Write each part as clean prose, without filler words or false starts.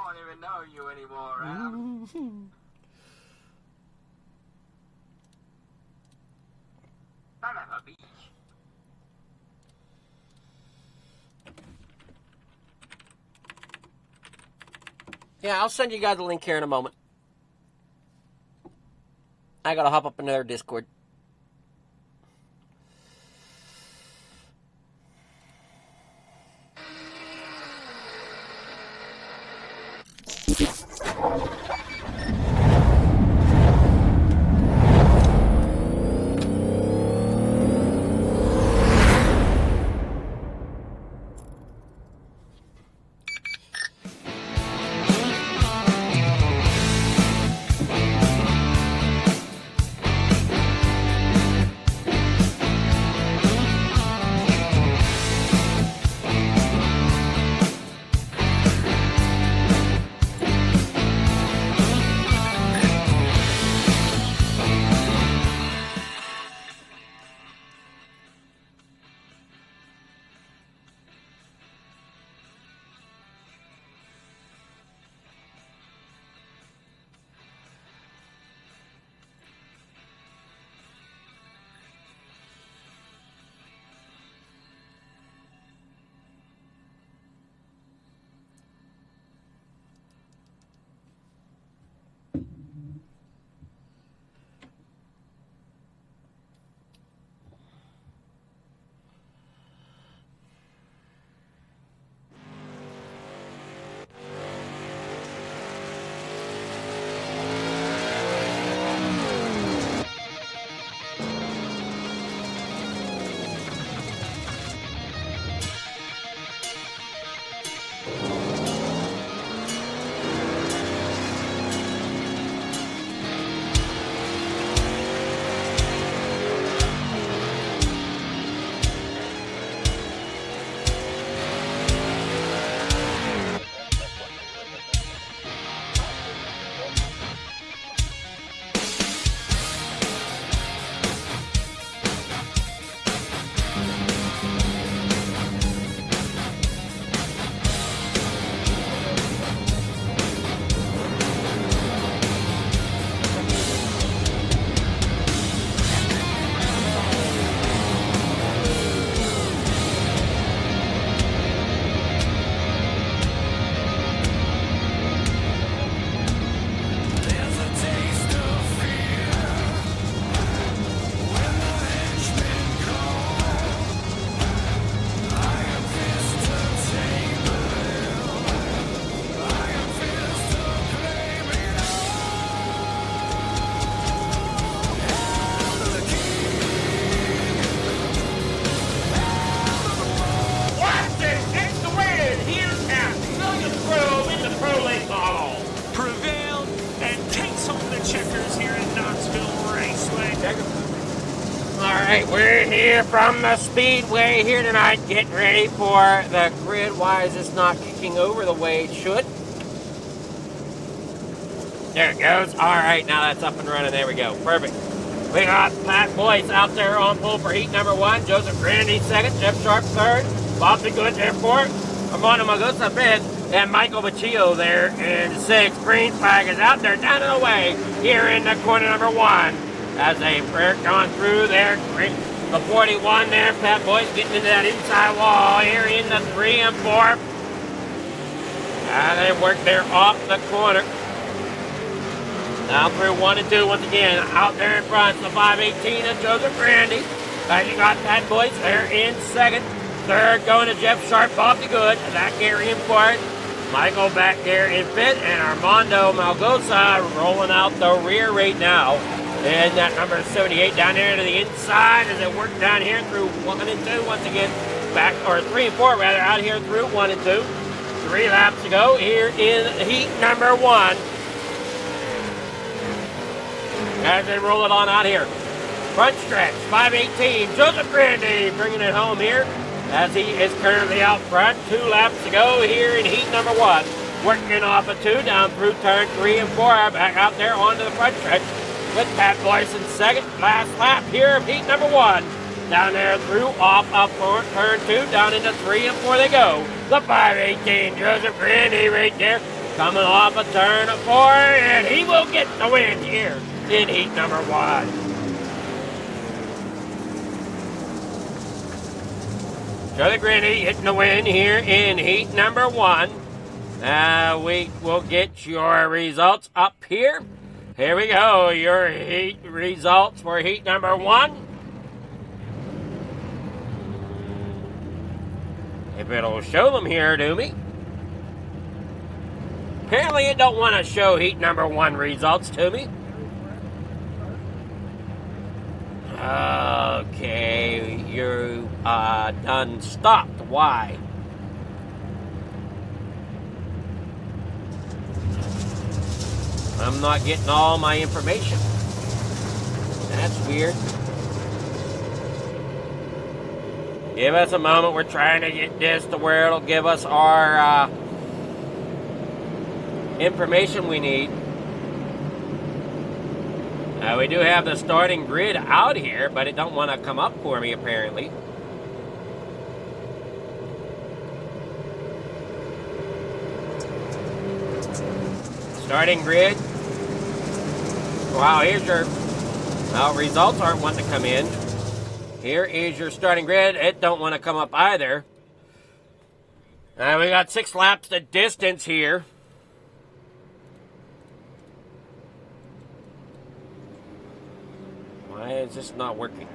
don't even know you anymore, Adam. Son of a bitch. Yeah, I'll send you guys a link here in a moment. I gotta hop up into their Discord. From the Speedway here tonight, getting ready for the grid. Why is this not kicking over the way it should? There it goes. All right, now that's up and running. There we go. Perfect. We got Pat Boyce out there on pole for heat number 1. Joseph Grandy second. Jeff Sharp third. Bobby Good there fourth. Armando Magosa fifth. And Michael Baccio there in sixth. Green flag is out there down and away here in the corner number 1. As they gone through there. The 41 there, Pat Boyce getting into that inside wall here in the 3 and 4. And they work there off the corner. Now through 1 and 2 once again. Out there in front, the 518 of Joseph Grandy. You got Pat Boyce there in second. Third going to Jeff Sharp, Bob the Good. That Gary in fourth. Michael back there in fifth. And Armando Malgosa rolling out the rear right now. And that number 78 down there to the inside as it worked down here through 1 and 2 once again. Back, or 3 and 4 rather, out here through 1 and 2. 3 laps to go here in heat number 1. As they roll it on out here. Front stretch, 518, Joseph Grandy bringing it home here as he is currently out front. 2 laps to go here in heat number 1. Working off of 2 down through turn 3 and 4. Back out there onto the front stretch. With Pat Boyce in second, last lap here of heat number 1. Down there through, off up turn 2, down into 3 and 4 they go. The 518, Joseph Grandy right there. coming off a turn 4, and he will get the win here in heat number 1. Joe the Granny hitting the win here in heat number 1. We will get your results up here. Here we go, your heat results for heat number 1. If it'll show them here to me. Apparently it don't want to show heat number 1 results to me. Okay, you done stopped. Why? I'm not getting all my information. That's weird. Give us a moment. We're trying to get this to where it'll give us our information we need. We do have the starting grid out here, but it don't want to come up for me apparently. Starting grid. Wow, here's your results aren't wanting to come in. Here is your starting grid. It don't want to come up either. We got 6 laps to distance here. Why is this not working?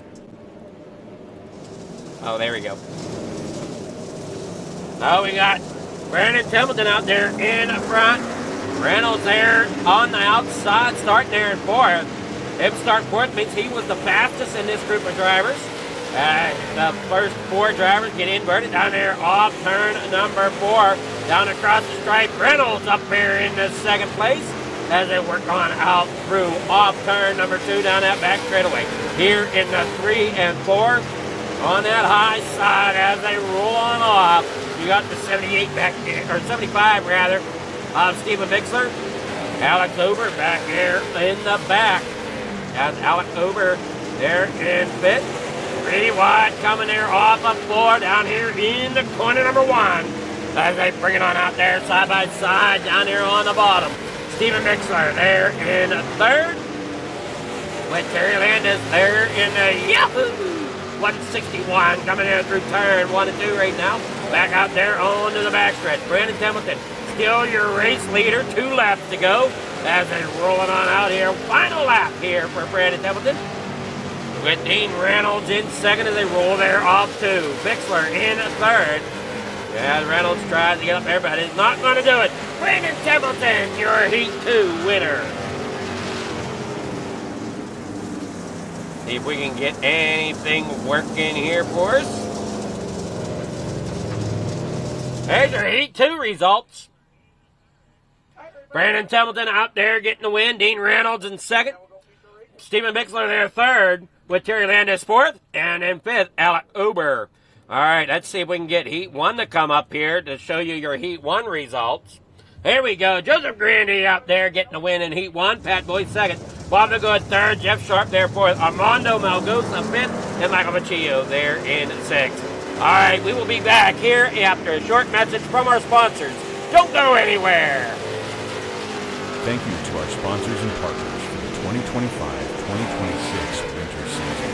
Oh, there we go. Oh, we got Brandon Templeton out there in front. Reynolds there on the outside, starting there in 4th. Him start 4th means he was the fastest in this group of drivers. The first 4 drivers get inverted down there off turn number 4. Down across the stripe, Reynolds up there in the 2nd place as they work on out through off turn number 2 down that back straightaway. Here in the 3 and 4 on that high side as they roll on off. You got the 78 back there, or 75 rather, of Stephen Bixler. Alex Ober back there in the back. As Alex Ober there in 5th. Pretty wide coming there off the floor down here in the corner number 1. As they bring it on out there side by side down here on the bottom. Stephen Bixler there in 3rd. With Terry Landis there in the Yahoo! 161 coming in through turn 1 and 2 right now. Back out there onto the backstretch. Brandon Templeton still your race leader. 2 laps to go as they're rolling on out here. Final lap here for Brandon Templeton. With Dean Reynolds in 2nd as they roll there off 2. Bixler in 3rd. As Reynolds tries to get up there, but is not going to do it. Brandon Templeton, your Heat 2 winner. See if we can get anything working here for us. There's your Heat 2 results. Brandon Templeton out there getting the win. Dean Reynolds in 2nd. Stephen Bixler there 3rd. With Terry Landis 4th. And in 5th, Alec Ober. All right, let's see if we can get Heat 1 to come up here to show you your Heat 1 results. Here we go. Joseph Grandy out there getting the win in Heat 1. Pat Boyd 2nd. Bob DeGood 3rd. Jeff Sharp there 4th. Armando Malgosa 5th. And Michael Machillo there in 6th. All right, we will be back here after a short message from our sponsors. Don't go anywhere. Thank you to our sponsors and partners for the 2025-2026 winter season.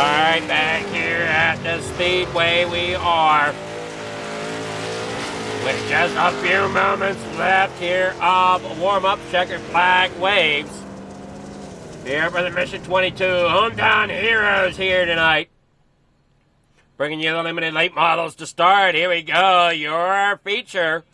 right, back here at the Speedway we are. With just a few moments left here of warm-up, checkered flag waves. Here for the Mission 22 Hometown Heroes here tonight. Bringing you the limited late models to start. Here we go, your feature.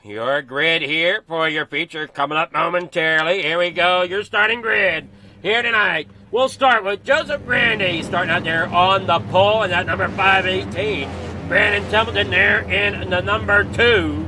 Your grid here for your feature coming up momentarily. Here we go, your starting grid here tonight. We'll start with Joseph Grandy starting out there on the pole in that number 518. Brandon Templeton there in the number 2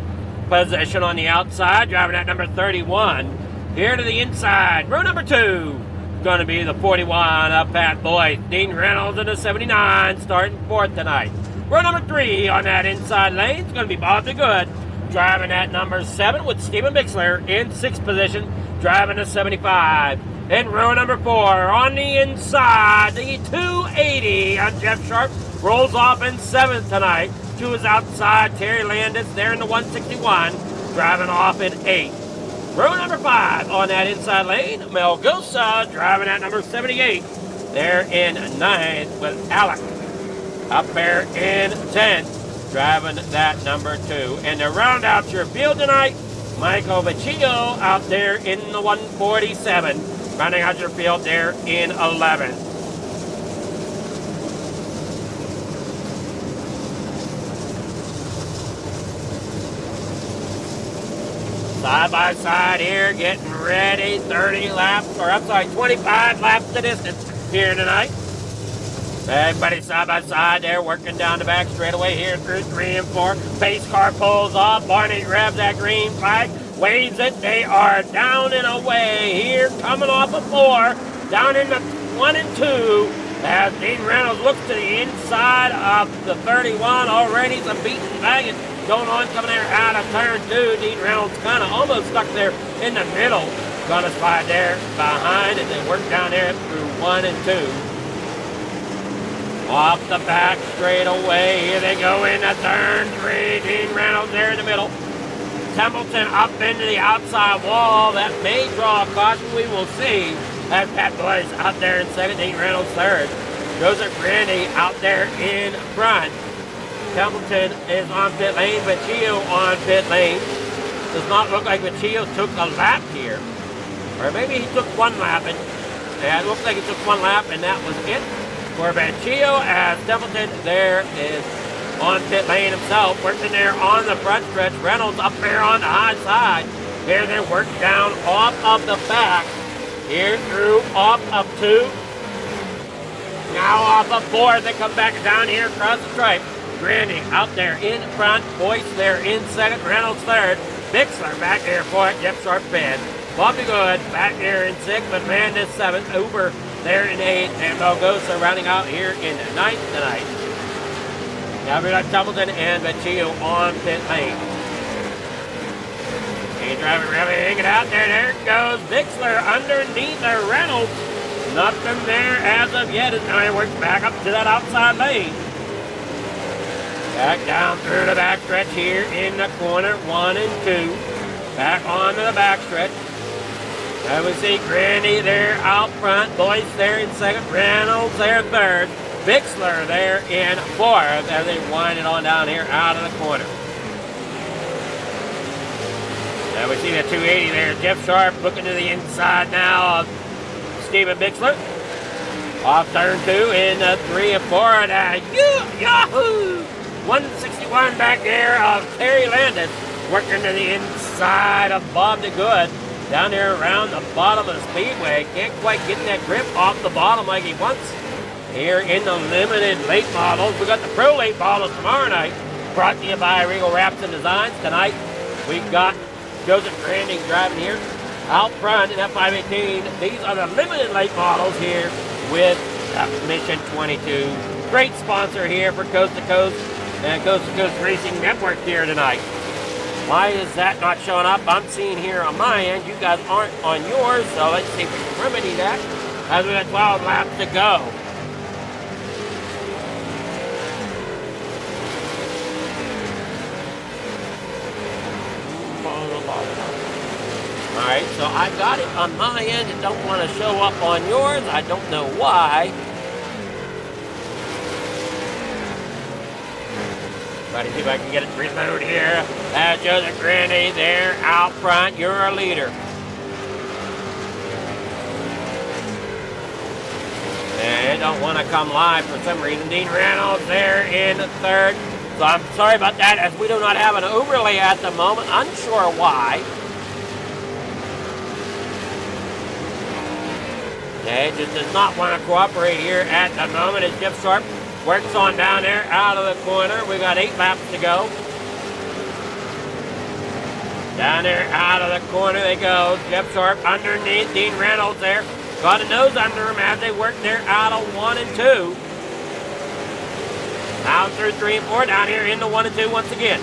position on the outside, driving that number 31. Here to the inside, row number 2. Going to be the 41 up Pat Boyd. Dean Reynolds in the 79 starting 4th tonight. Row number 3 on that inside lane is going to be Bob DeGood driving that number 7 with Stephen Bixler in 6th position driving the 75. And row number 4 on the inside, the 280 on Jeff Sharp rolls off in 7th tonight. To his outside, Terry Landis there in the 161 driving off in 8th. Row number 5 on that inside lane, Mel Gosa driving at number 78. There in 9th with Alec. Up there in 10th, driving that number 2. And to round out your field tonight, Michael Vecchio out there in the 147. Rounding out your field there in 11th. Side by side here, getting ready. 25 laps the distance here tonight. Everybody side by side there, working down the back straightaway here through 3 and 4. Pace car pulls off. Barney grabs that green flag, waves it. They are down and away here, coming off of 4, down in the 1 and 2. As Dean Reynolds looks to the inside of the 31, already some beating baggage going on coming there out of turn 2. Dean Reynolds kind of almost stuck there in the middle. Gonna slide there behind and then work down there through 1 and 2. Off the back straightaway. Here they go into turn 3. Dean Reynolds there in the middle. Templeton up into the outside wall. That may draw a caution. We will see. As Pat Boyce out there in 2nd. Dean Reynolds 3rd. Joseph Grandy out there in front. Templeton is on pit lane, Vecchio on pit lane. Does not look like Vecchio took a lap here. Or maybe he took 1 lap. And yeah, it looks like he took 1 lap and that was it for Vecchio. As Templeton there is on pit lane himself, working there on the front stretch. Reynolds up there on the high side. Here they work down off of the back. Here through off of 2. Now off of 4. They come back down here across the stripe. Grandy out there in front. Boyce there in 2nd. Reynolds 3rd. Bixler back there for it. Jeff Sharp 5th. Bobby Good back there in 6th. But Mandis 7th. Uber there in 8th. And Melgosa rounding out here in 9th tonight. Now we got Templeton and Vecchio on pit lane. He's driving really hanging out there. There it goes. Bixler underneath the Reynolds. Nothing there as of yet. Now he works back up to that outside lane. Back down through the backstretch here in the corner, 1 and 2. Back onto the backstretch. And we see Grandy there out front. Boyce there in 2nd. Reynolds there 3rd. Bixler there in 4th as they wind it on down here out of the corner. Now we see the 280 there. Jeff Sharp looking to the inside now of Stephen Bixler. Off turn 2 in 3 and 4. Yahoo! 161 back there of Terry Landis working to the inside of Bob DeGood down there around the bottom of the speedway. Can't quite get that grip off the bottom like he wants. Here in the limited late models, we got the pro late models tomorrow night, brought to you by Regal Wraps and Designs. Tonight we've got Joseph Grandy driving here out front in that 518. These are the limited late models here with Mission 22. Great sponsor here for Coast to Coast and Coast to Coast Racing Network here tonight. Why is that not showing up? I'm seeing here on my end. You guys aren't on yours, so let's see if we can remedy that as we got 12 laps to go. All right, so I got it on my end. It don't want to show up on yours. I don't know why. Try to see if I can get it to reload here. That's Joseph Grandy there out front. You're a leader. They don't want to come live for some reason. Dean Reynolds there in third. So I'm sorry about that, as we do not have an overlay at the moment. Unsure why. They just does not want to cooperate here at the moment as Jeff Sharp works on down there out of the corner. We got 8 laps to go. Down there out of the corner they go. Jeff Sharp underneath Dean Reynolds there. Got a nose under him as they work there out of 1 and 2. Out through 3 and 4, down here into 1 and 2 once again.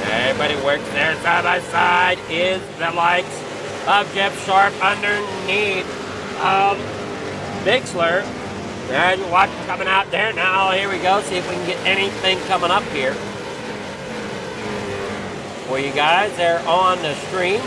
Everybody works there side by side is the likes of Jeff Sharp underneath Bixler. There's watch coming out there. Now here we go. See if we can get anything coming up here for you guys. They're on the stream.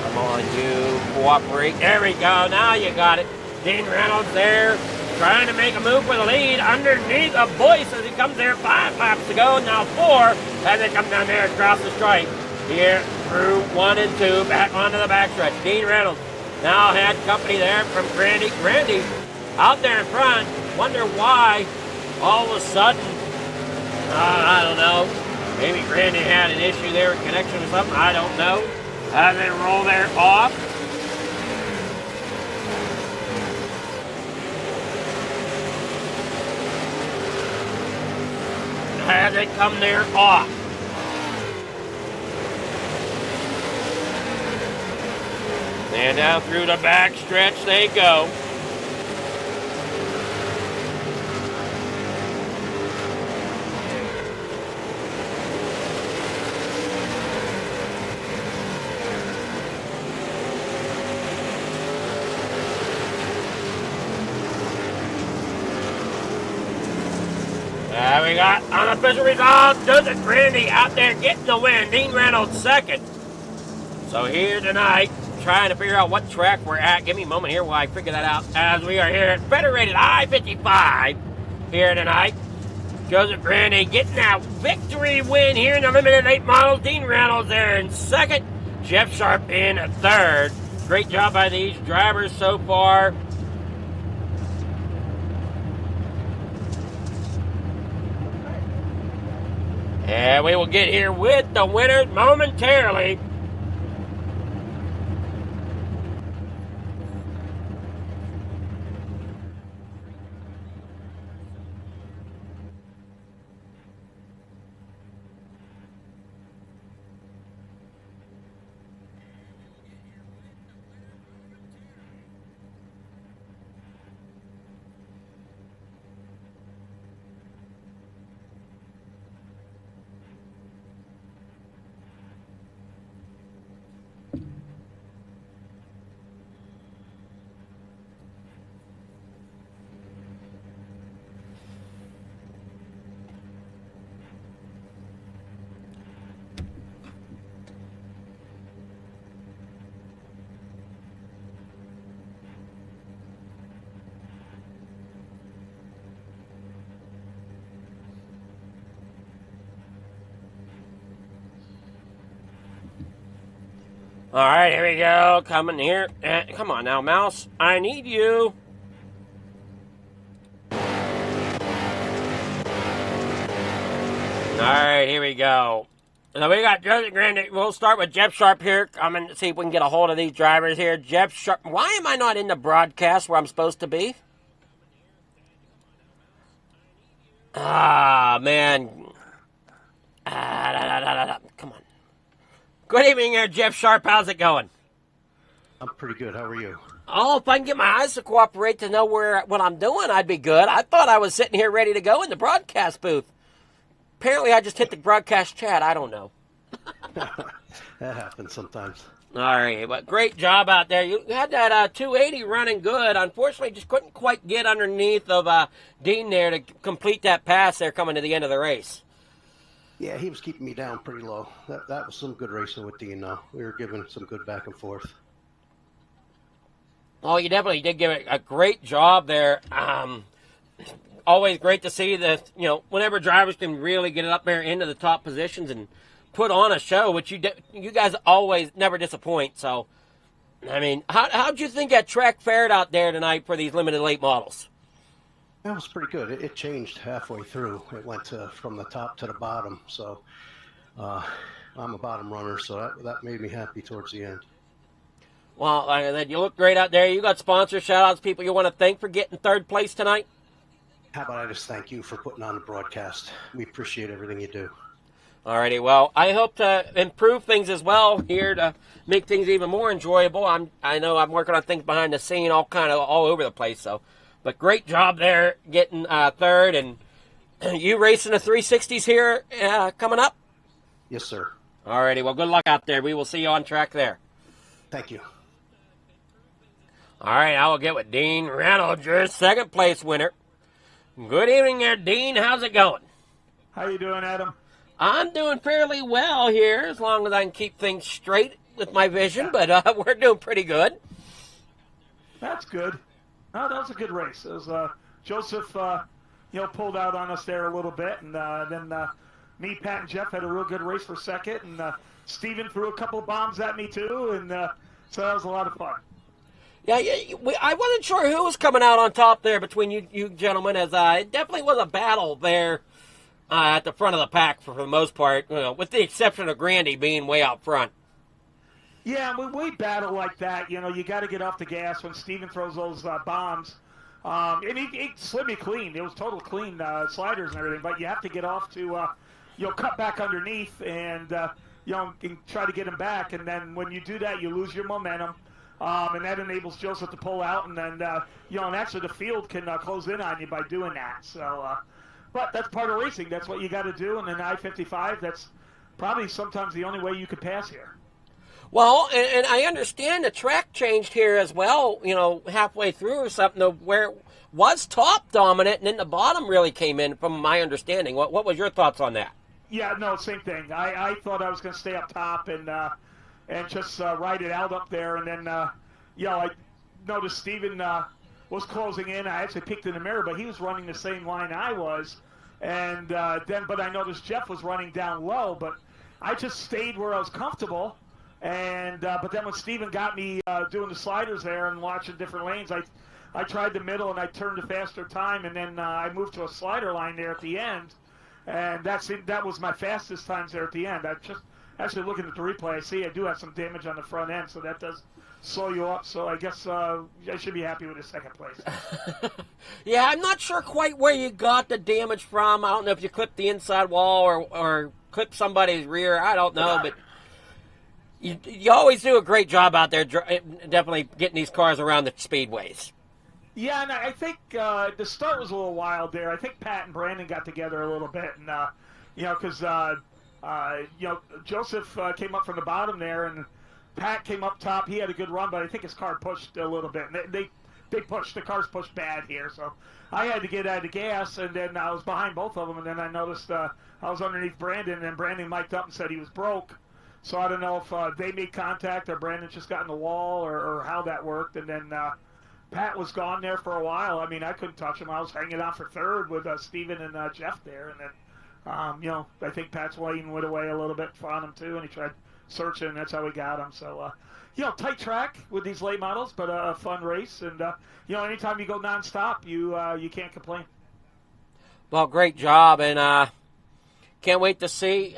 Come on, you cooperate. There we go. Now you got it. Dean Reynolds there trying to make a move for the lead underneath a Boyce as he comes there 5 laps to go. Now 4 as they come down there across the stripe. Here through 1 and 2 back onto the backstretch. Dean Reynolds now had company there from Grandy. Grandy out there in front. Wonder why all of a sudden, I don't know. Maybe Grandy had an issue there with connection or something. I don't know. As they roll there off. As they come there off. And down through the back stretch they go. We got unofficial results. Joseph Grandy out there getting the win. Dean Reynolds second. So here tonight, trying to figure out what track we're at. Give me a moment here while I figure that out. As we are here at Federated I-55 here tonight. Joseph Grandy getting that victory win here in the Limited 8 models. Dean Reynolds there in second. Jeff Sharp in third. Great job by these drivers so far. And we will get here with the winners momentarily. All right, here we go. Coming here. Come on now, Mouse. I need you. All right, here we go. So we got Joseph Grandy. We'll start with Jeff Sharp here. Coming to see if we can get a hold of these drivers here. Jeff Sharp. Why am I not in the broadcast where I'm supposed to be? Ah, man. Come on. Good evening there, Jeff Sharp. How's it going? I'm pretty good. How are you? Oh, if I can get my eyes to cooperate to know what I'm doing, I'd be good. I thought I was sitting here ready to go in the broadcast booth. Apparently, I just hit the broadcast chat. I don't know. That happens sometimes. All right, but great job out there. You had that 280 running good. Unfortunately, just couldn't quite get underneath of Dean there to complete that pass there coming to the end of the race. Yeah, he was keeping me down pretty low. That was some good racing with Dean, though. We were giving some good back and forth. Oh, you definitely did give it a great job there. Always great to see that, whenever drivers can really get it up there into the top positions and put on a show, which you guys always never disappoint. So, I mean, how'd you think that track fared out there tonight for these limited late models? That was pretty good. It changed halfway through. It went from the top to the bottom. So I'm a bottom runner, so that made me happy towards the end. Well, like I said, you look great out there. You got sponsor shout-outs, people you want to thank for getting third place tonight? How about I just thank you for putting on the broadcast. We appreciate everything you do. Alrighty, well, I hope to improve things as well here to make things even more enjoyable. I know I'm working on things behind the scene, all over the place. But great job there getting third, and you racing the 360s here coming up. Yes, sir. Alrighty, well, good luck out there. We will see you on track there. Thank you. All right, I will get with Dean Reynolds, your second place winner. Good evening there, Dean. How's it going? How you doing, Adam? I'm doing fairly well here, as long as I can keep things straight with my vision, but we're doing pretty good. That's good. Oh, that was a good race. It was Joseph, pulled out on us there a little bit, and then me, Pat, and Jeff had a real good race for second, and Steven threw a couple bombs at me too, and so that was a lot of fun. Yeah, I wasn't sure who was coming out on top there between you gentlemen, as it definitely was a battle there at the front of the pack for the most part, with the exception of Grandy being way out front. Yeah, when we battle like that, you got to get off the gas when Steven throws those bombs. And he slid me clean. It was total clean sliders and everything, but you have to get off to, cut back underneath and, and try to get him back. And then when you do that, you lose your momentum. And that enables Joseph to pull out, and then, and actually the field can close in on you by doing that. So, but that's part of racing. That's what you got to do. And then I-55, that's probably sometimes the only way you could pass here. Well, and I understand the track changed here as well, halfway through or something, where it was top dominant, and then the bottom really came in, from my understanding. What was your thoughts on that? Yeah, no, same thing. I thought I was going to stay up top and just ride it out up there. And then, I noticed Steven was closing in. I actually peeked in the mirror, but he was running the same line I was. And but I noticed Jeff was running down low, but I just stayed where I was comfortable. And but then when Steven got me doing the sliders there and watching different lanes, I tried the middle and I turned to faster time, and then I moved to a slider line there at the end. And that was my fastest times there at the end. I just actually looking at the replay, I see I do have some damage on the front end, so that does slow you up. So I guess I should be happy with the second place. Yeah, I'm not sure quite where you got the damage from. I don't know if you clipped the inside wall or clipped somebody's rear. I don't know, but you always do a great job out there, definitely getting these cars around the speedways. Yeah, and I think the start was a little wild there. I think Pat and Brandon got together a little bit, and because Joseph came up from the bottom there, and Pat came up top. He had a good run, but I think his car pushed a little bit. And they pushed. The cars pushed bad here, so I had to get out of the gas, and then I was behind both of them, and then I noticed I was underneath Brandon, and Brandon mic'd up and said he was broke. So I don't know if they made contact or Brandon just got in the wall or how that worked, and then Pat was gone there for a while. I mean, I couldn't touch him. I was hanging out for third with Steven and Jeff there, and then I think Pat's Wayne went away a little bit on him too, and he tried searching, and that's how we got him. So, tight track with these late models, but a fun race, and anytime you go nonstop, you can't complain. Well, great job, and can't wait to see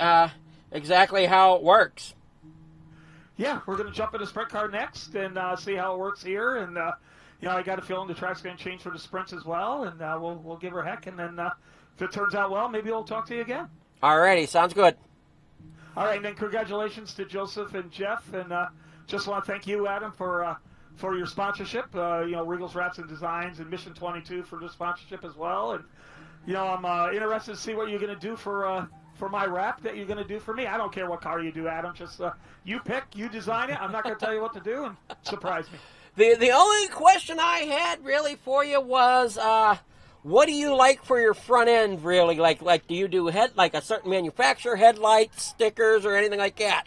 exactly how it works. Yeah, we're going to jump in the sprint car next and see how it works here, and I got a feeling the track's going to change for the sprints as well, and we'll give her a heck, and then if it turns out well, maybe we'll talk to you again. Alrighty, sounds good. All right, and then congratulations to Joseph and Jeff, and just want to thank you, Adam, for your sponsorship. Regal's Wraps and Designs and Mission 22 for the sponsorship as well, and I'm interested to see what you're going to do for my wrap that you're going to do for me. I don't care what car you do, Adam. Just you pick, you design it. I'm not going to tell you what to do, and surprise me. The only question I had really for you was, what do you like for your front end, really? Like do you do like a certain manufacturer, headlights, stickers, or anything like that?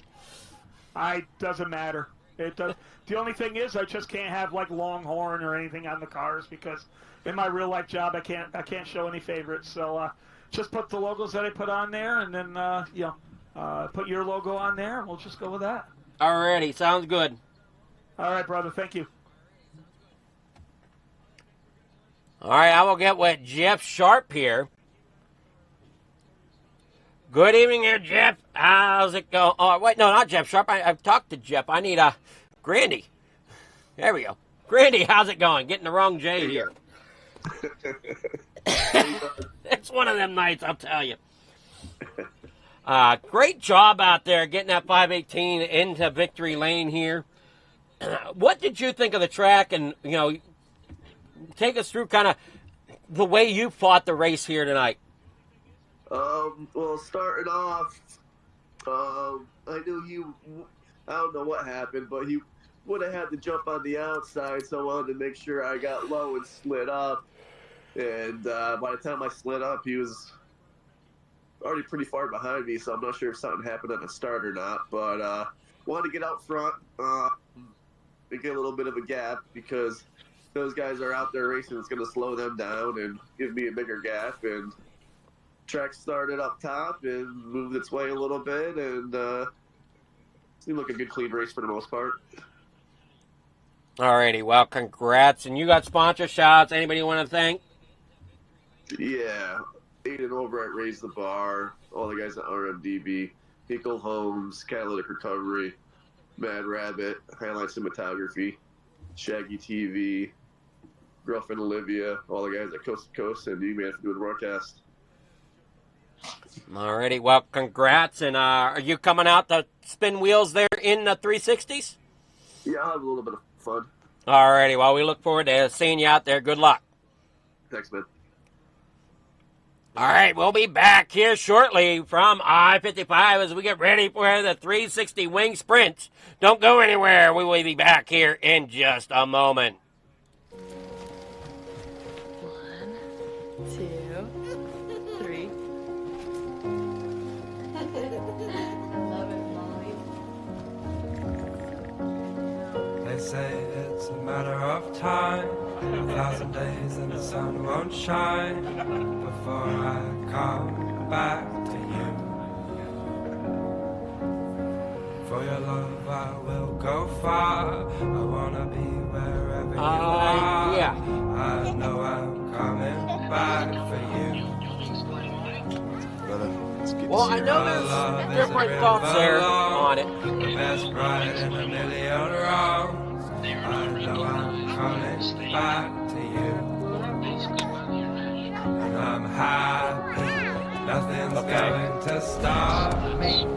Doesn't matter. It does. The only thing is, I just can't have like Longhorn or anything on the cars because in my real life job, I can't show any favorites. So just put the logos that I put on there, and then put your logo on there, and we'll just go with that. Alrighty, sounds good. All right, brother. Thank you. All right, I will get with Jeff Sharp here. Good evening here, Jeff. How's it going? Oh, wait, no, not Jeff Sharp. I've talked to Jeff. I need Grandy. There we go. Grandy, how's it going? Getting the wrong J here. It's one of them nights, I'll tell you. Great job out there getting that 518 into victory lane here. What did you think of the track? And, take us through kind of the way you fought the race here tonight. Well, starting off, I knew I don't know what happened, but he would have had to jump on the outside, so I wanted to make sure I got low and slid up. And by the time I slid up, he was already pretty far behind me, so I'm not sure if something happened at the start or not. But wanted to get out front and get a little bit of a gap because those guys are out there racing. It's going to slow them down and give me a bigger gap. And track started up top and moved its way a little bit, and seemed like a good clean race for the most part. Alrighty, well, congrats. And you got sponsor shots. Anybody you want to thank? Yeah, Aiden over at Raise the Bar, all the guys at RMDB, Hinkle Homes, Catalytic Recovery, Mad Rabbit, Highline Cinematography, Shaggy TV, Girlfriend Olivia, all the guys at Coast to Coast, and you, man, for doing the broadcast. Alrighty, well, congrats. And are you coming out to spin wheels there in the 360s? Yeah, I'll have a little bit of fun. Alrighty, well, we look forward to seeing you out there. Good luck. Thanks, man. All right, we'll be back here shortly from I-55 as we get ready for the 360 wing sprint. Don't go anywhere. We will be back here in just a moment. 1, 2, 3. Love it, Molly. They say it's a matter of time, 1,000 days and the sun won't shine before I come back to you. For your love I will go far, I wanna be wherever you are. Yeah. I know I'm coming back for you. Well, I know there's different thoughts there on it. The best ride in a million rounds. I know I'm coming back to you. And I'm happy, nothing's going to stop me.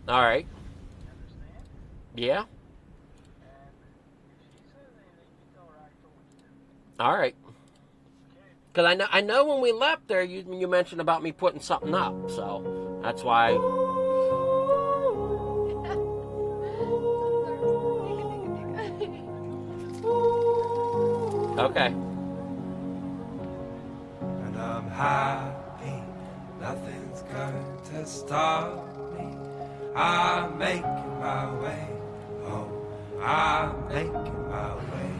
All right. Yeah. All right. Because I know when we left there, you mentioned about me putting something up, so that's why. Okay. And I'm happy, nothing's going to stop me. I'm making my way home. I'm making my way.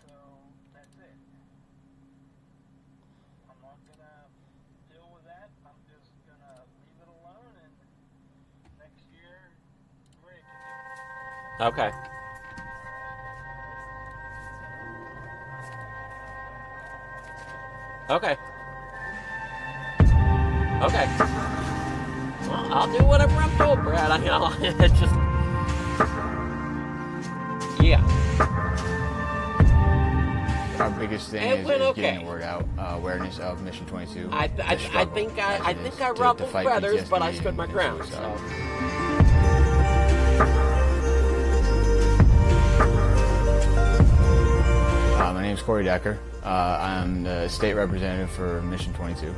So that's it. I'm not gonna deal with that. I'm just gonna leave it alone, and next year, we're ready to do it. Okay. Okay. Okay. Well, I'll do whatever I'm told, Brad. It's just, yeah. Our biggest thing It is went okay. getting the word out, awareness of Mission 22. I think I ruffled feathers, but I stood my ground. So. My name's Corey Decker. I'm the state representative for Mission 22.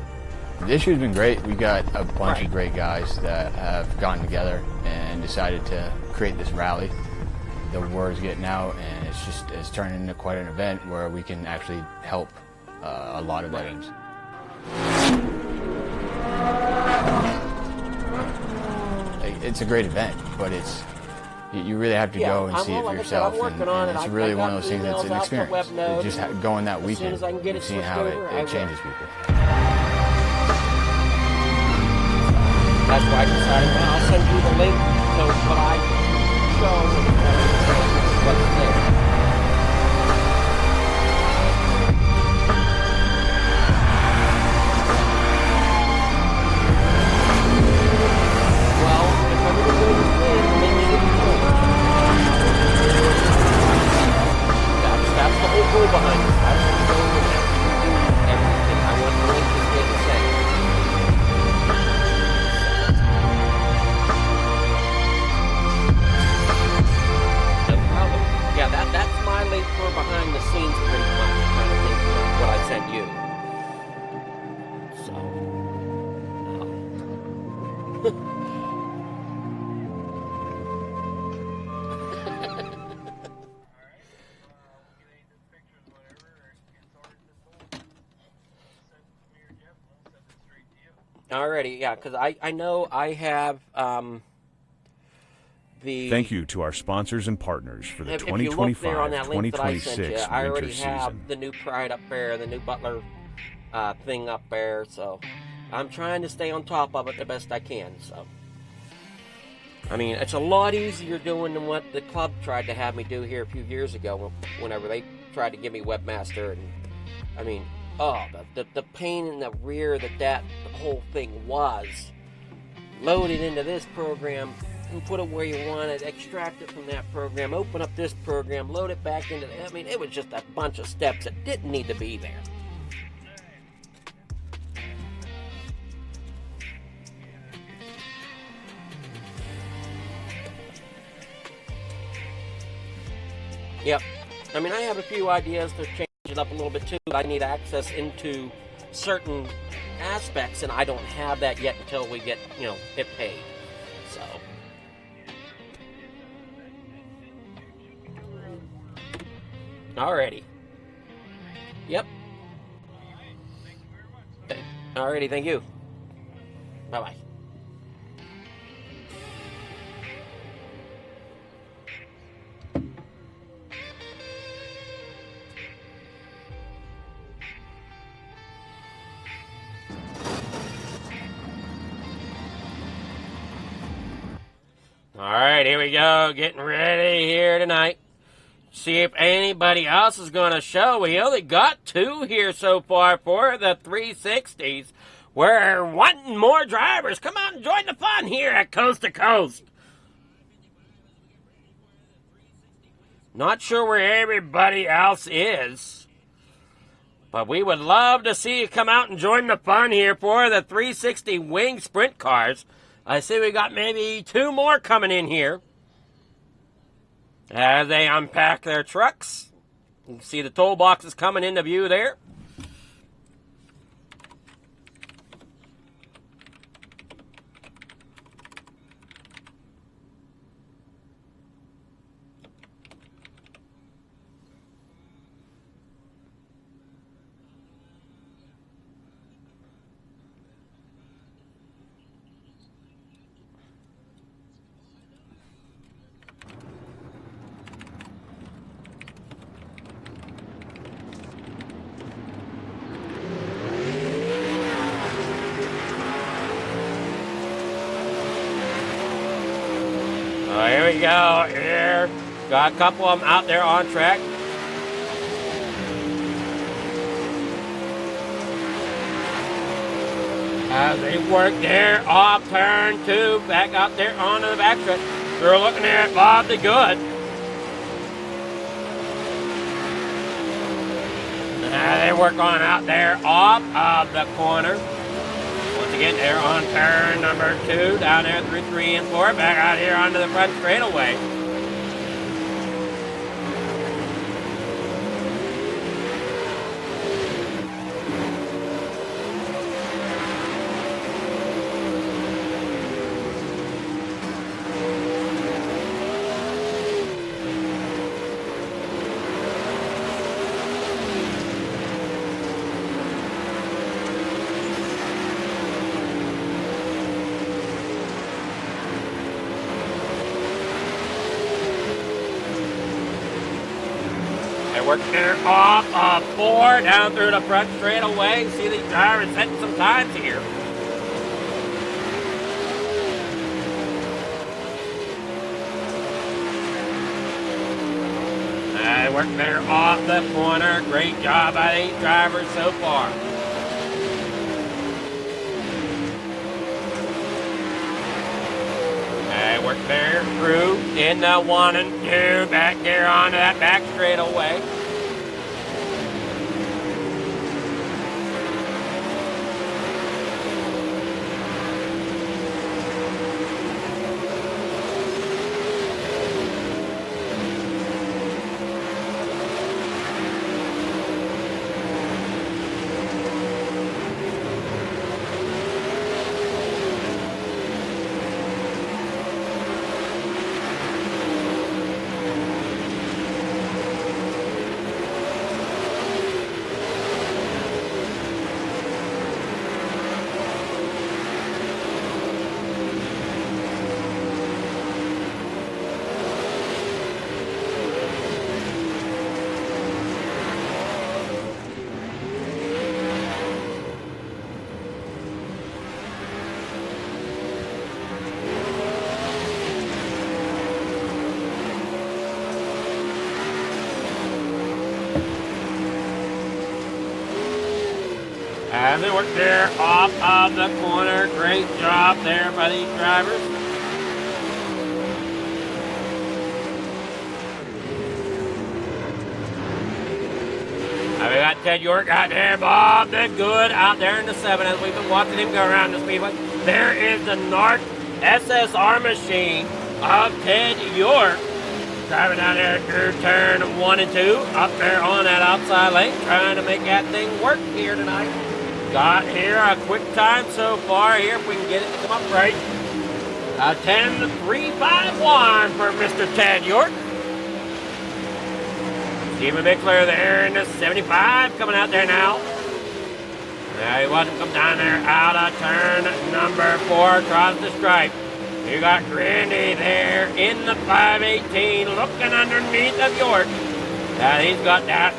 This year's been great. We got a bunch of great guys that have gotten together and decided to create this rally. The word's getting out, and it's turned into quite an event where we can actually help a lot of veterans. It's a great event, but you really have to go and see it for yourself, and it's really one of those things that's an experience. Just going that weekend, and seeing how it changes people. That's why I decided, well, I'll send you the link to what I show what's there. Well, if everything goes clear, make sure you do it. That's the whole goal behind it. I want to go with everything. I want the link to stay the same. Yeah, that's my link for behind the scenes pretty much, kind of thing, what I sent you. So, alrighty, yeah, because I know I have Thank you to our sponsors and partners for the 2025-2026 I already winter have season. the new Pride up there, the new Butler thing up there, so I'm trying to stay on top of it the best I can. So, I mean, it's a lot easier doing than what the club tried to have me do here a few years ago whenever they tried to give me webmaster. And I mean, the pain in the rear that the whole thing was. Load it into this program, and put it where you want it, extract it from that program, open up this program, load it back into I mean, it was just a bunch of steps that didn't need to be there. Yep. I mean, I have a few ideas to change it up a little bit too, but I need access into certain aspects, and I don't have that yet until we get, it paid. So. Alrighty. Yep. Alrighty, thank you. Bye-bye. Alright, here we go. Getting ready here tonight. See if anybody else is going to show. We only got 2 here so far for the 360s. We're wanting more drivers. Come out and join the fun here at Coast to Coast. Not sure where everybody else is, but we would love to see you come out and join the fun here for the 360 wing sprint cars. I see we got maybe 2 more coming in here as they unpack their trucks. You can see the toll boxes coming into view there. Here we go, here. Got a couple of them out there on track. As they work there, off turn 2, back out there onto the backstretch. They're looking at Bob the Good. They work on out there off of the corner. Once again, they're on turn number 2, down there through 3 and 4, back out here onto the front straightaway. They work there off of 4 down through the front straightaway. See these drivers setting some times here. They work there off the corner. Great job by these drivers so far. They work there through in the 1 and 2. Back there onto that back straightaway. And they work there off of the corner. Great job there by these drivers. Now we got Ted York out there, Bob the Good out there in the 7 as we've been watching him go around the speedway. There is the NARC SSR machine of Ted York. Driving down there through turn 1 and 2, up there on that outside lane, trying to make that thing work here tonight. Got here a quick time so far here, if we can get it to come up right. 10.351 for Mr. Ted York. Stephen Bickler there in the 75, coming out there now. He wasn't come down there out of turn number 4 across the stripe. You got Grandy there in the 518 looking underneath of York. He's got that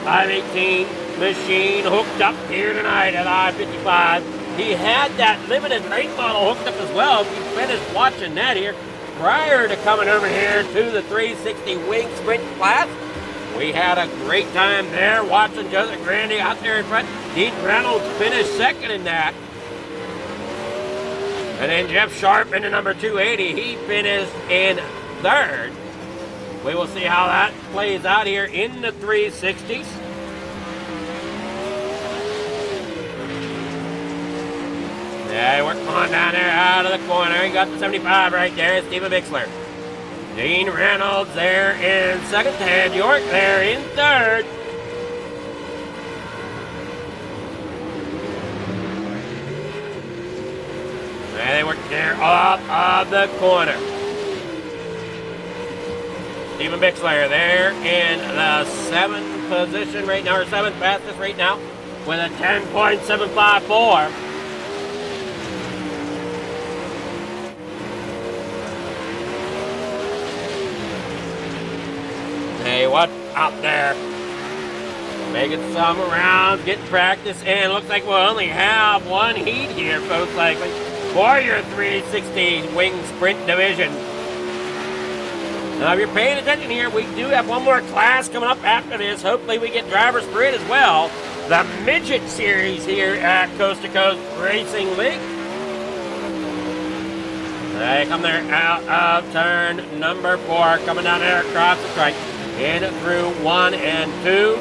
518 machine hooked up here tonight at I-55. He had that limited race model hooked up as well. If you finished watching that here prior to coming over here to the 360 wing sprint class. We had a great time there watching Joseph Grandy out there in front. Dean Reynolds finished second in that. And then Jeff Sharp in the number 280, he finished in third. We will see how that plays out here in the 360s. Yeah, we're on down there out of the corner. He got the 75 right there, Stephen Bixler. Dean Reynolds there in second. Ted York there in third. And they work there off of the corner. Stephen Bixler there in the 7th position right now, or 7th fastest right now, with a 10.754. Hey, what out there? Making some rounds, getting practice, and looks like we'll only have one heat here, folks, likely, for your 360 wing sprint division. Now, if you're paying attention here, we do have one more class coming up after this. Hopefully we get drivers for it as well. The Midget Series here at Coast to Coast Racing League. They come there out of turn number 4, coming down there across the strike. In through 1 and 2.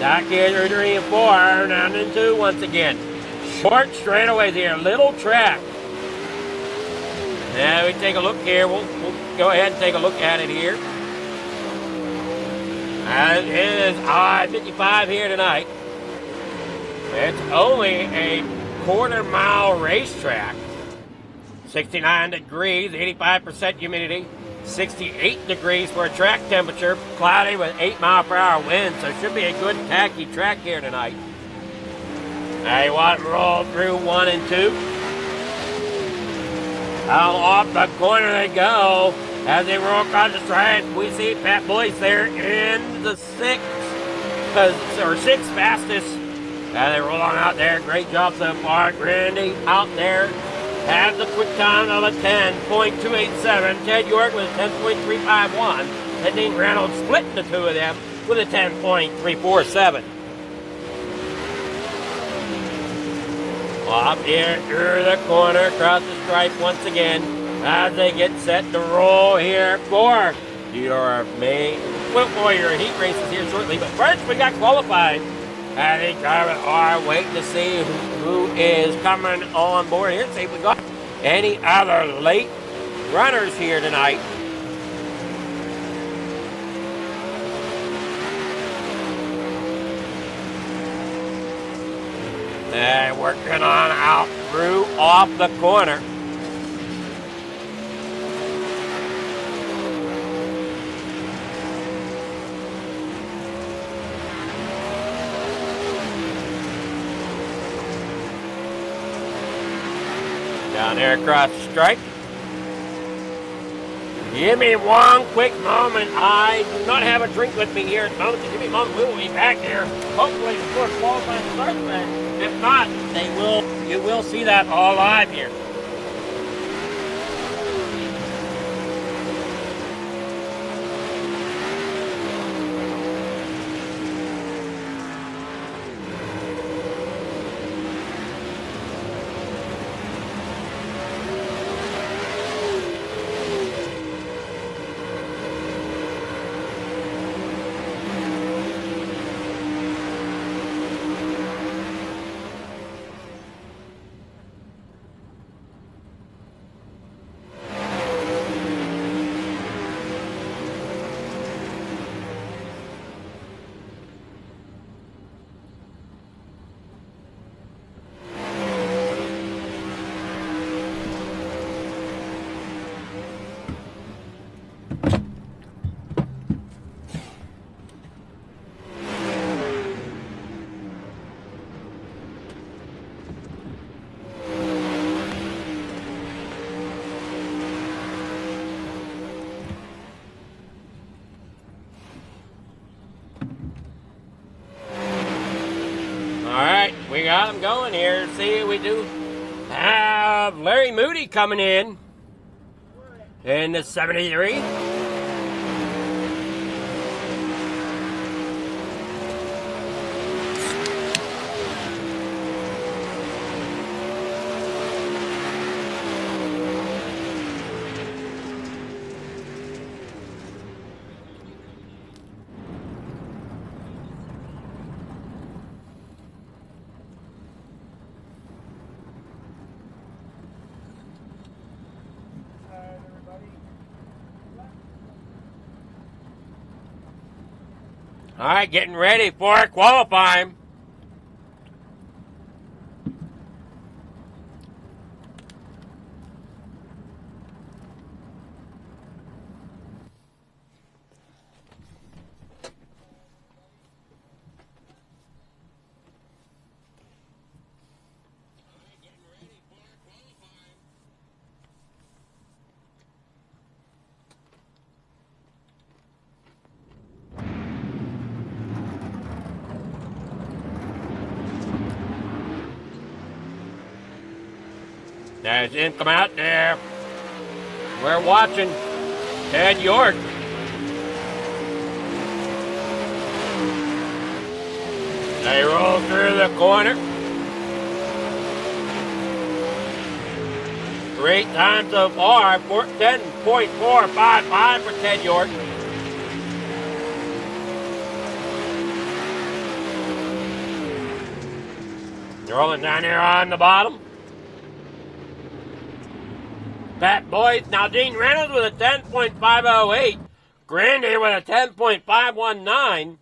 Back here through 3 and 4. Down and 2 once again. Short straightaways here. Little track. Now we take a look here. We'll go ahead and take a look at it here. It is I-55 here tonight. It's only a quarter-mile racetrack. 69 degrees, 85% humidity. 68 degrees for a track temperature, cloudy with 8-mile-per-hour winds, so it should be a good tacky track here tonight. Now you want to roll through 1 and 2. Out off the corner they go. As they roll across the stride, we see Pat Boyce there in the sixth fastest. As they roll on out there, great job so far. Grandy out there has the quick time of a 10.287. Ted York with a 10.351. And Dean Reynolds splitting the two of them with a 10.347. Off here through the corner, across the stripe once again, as they get set to roll here for your main Warrior heat races here shortly. But first, we got qualified. And the drivers are waiting to see who is coming on board here. See if we got any other late runners here tonight. And working on out through off the corner. Down there across the stripe. Give me one quick moment. I do not have a drink with me here at the moment. So give me a moment. We will be back here. Hopefully before qualifying starts back. If not, you will see that all live here. We got them going here. See, we do have Larry Moody coming in the 73. All right, getting ready for qualifying. There's him come out there. We're watching Ted York. They roll through the corner. Great time so far, 10.455 for Ted York. Rolling down here on the bottom. Pat Boyd, now Dean Reynolds with a 10.508. Grandy with a 10.519.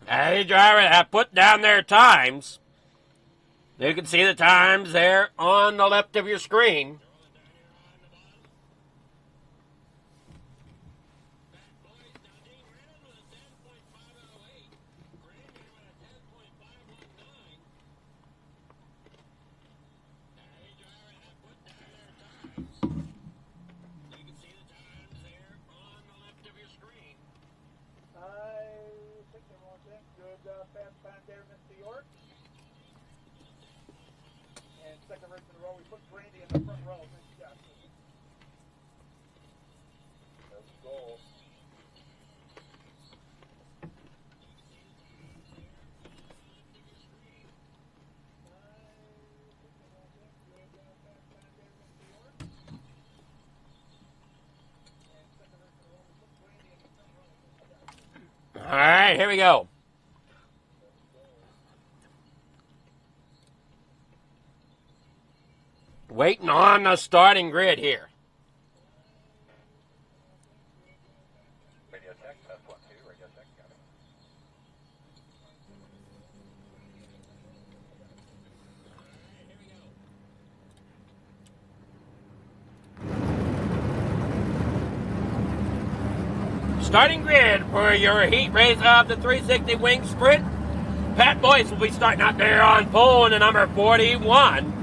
And the drivers have put down their times. You can see the times there on the left of your screen. I think they're all set. Good fast time there, Mr. York. And second race in a row, we put Brandy in the front row. Nice job. That's the goal. All right, here we go. Waiting on the starting grid here. Radio check, test 1, 2, radio check, got it. Starting grid for your heat race of the 360 wing sprint. Pat Boyce will be starting out there on pole in the number 41.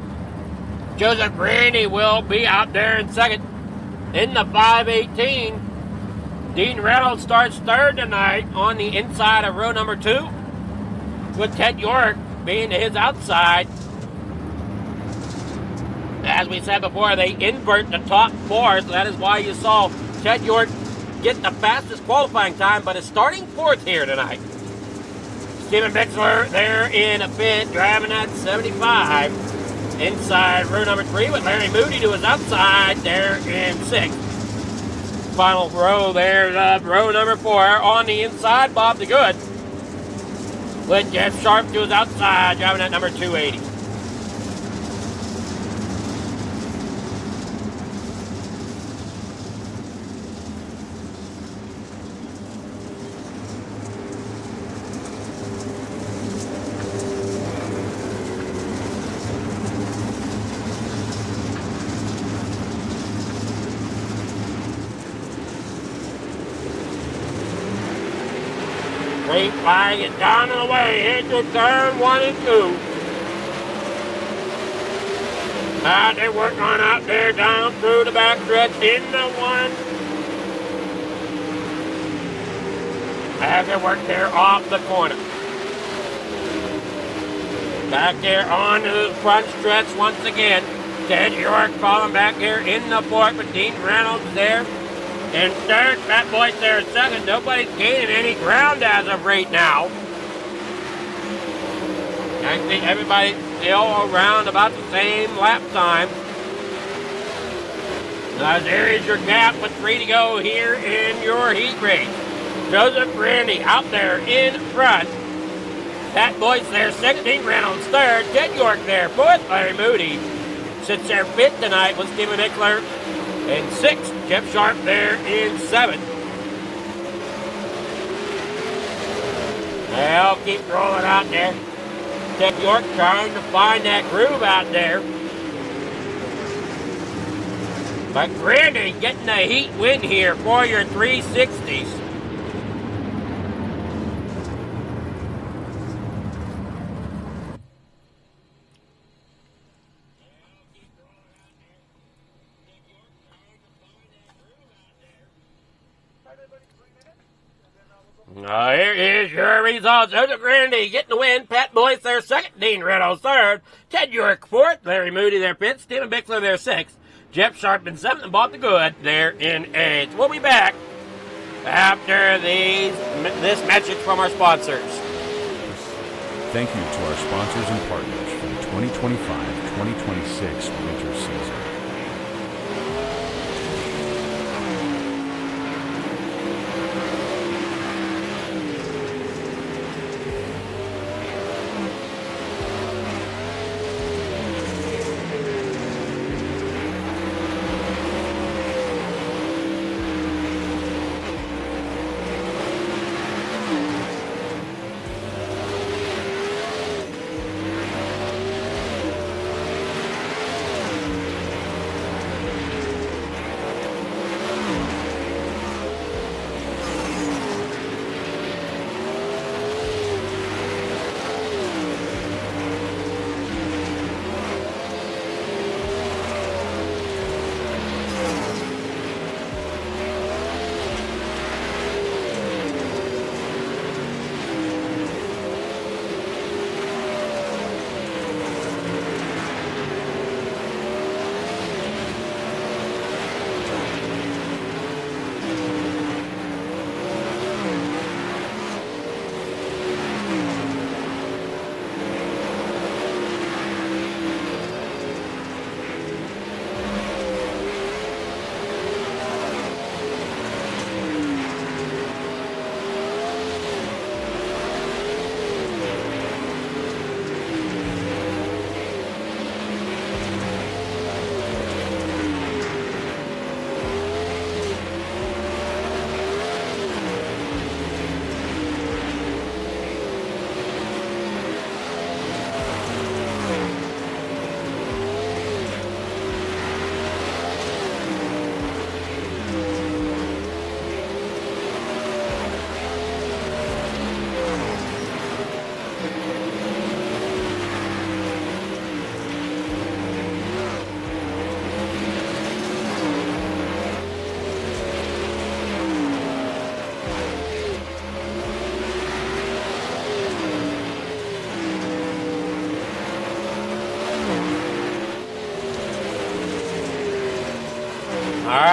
Joseph Grandy will be out there in second. In the 518, Dean Reynolds starts third tonight on the inside of row number 2, with Ted York being to his outside. As we said before, they invert the top 4, so that is why you saw Ted York get the fastest qualifying time, but is starting 4th here tonight. Stephen Bixler there in a fifth, driving at 75. Inside row number 3 with Larry Moody to his outside there in 6th. Final row there of row number 4 on the inside, Bob the Good with Jeff Sharp to his outside, driving at number 280. Great flying it down and away into turn 1 and 2. They're working on out there down through the back stretch into 1. As they work there off the corner. Back there on the front stretch once again. Ted York falling back here in the 4th with Dean Reynolds there. In third, Pat Boyce there in second. Nobody's gaining any ground as of right now. I think everybody's still around about the same lap time. There is your gap with 3 to go here in your heat race. Joseph Brandy out there in front. Pat Boyce there second. Dean Reynolds third. Ted York there fourth. Larry Moody sits there fifth tonight with Stephen Ickler. In 6th, Jeff Sharp there in 7th. They'll keep rolling out there. Ted York trying to find that groove out there. But Grandy getting a heat win here for your 360s. Here is your results. Joseph Grandy getting the win. Pat Boyce there second. Dean Reynolds third. Ted York fourth. Larry Moody there fifth. Stephen Bixler there sixth. Jeff Sharp in seventh and Bob the Good there in eighth. We'll be back after this message from our sponsors. Thank you to our sponsors and partners for the 2025-2026 winter season.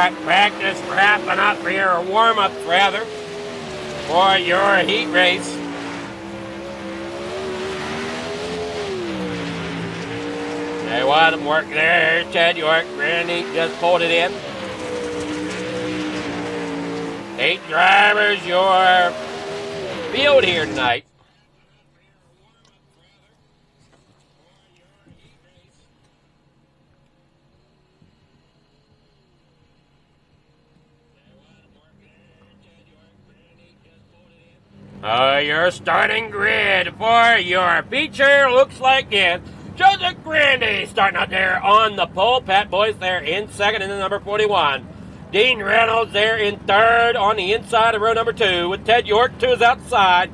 right, practice wrapping up here, or warm-ups rather, for your heat race. There was work there. Here's Ted York. Randy just pulled it in. 8 drivers, your field here tonight. Your starting grid for your feature looks like this. Joseph Grandy starting out there on the pole. Pat Boyce there in second in the number 41. Dean Reynolds there in third on the inside of row number 2 with Ted York to his outside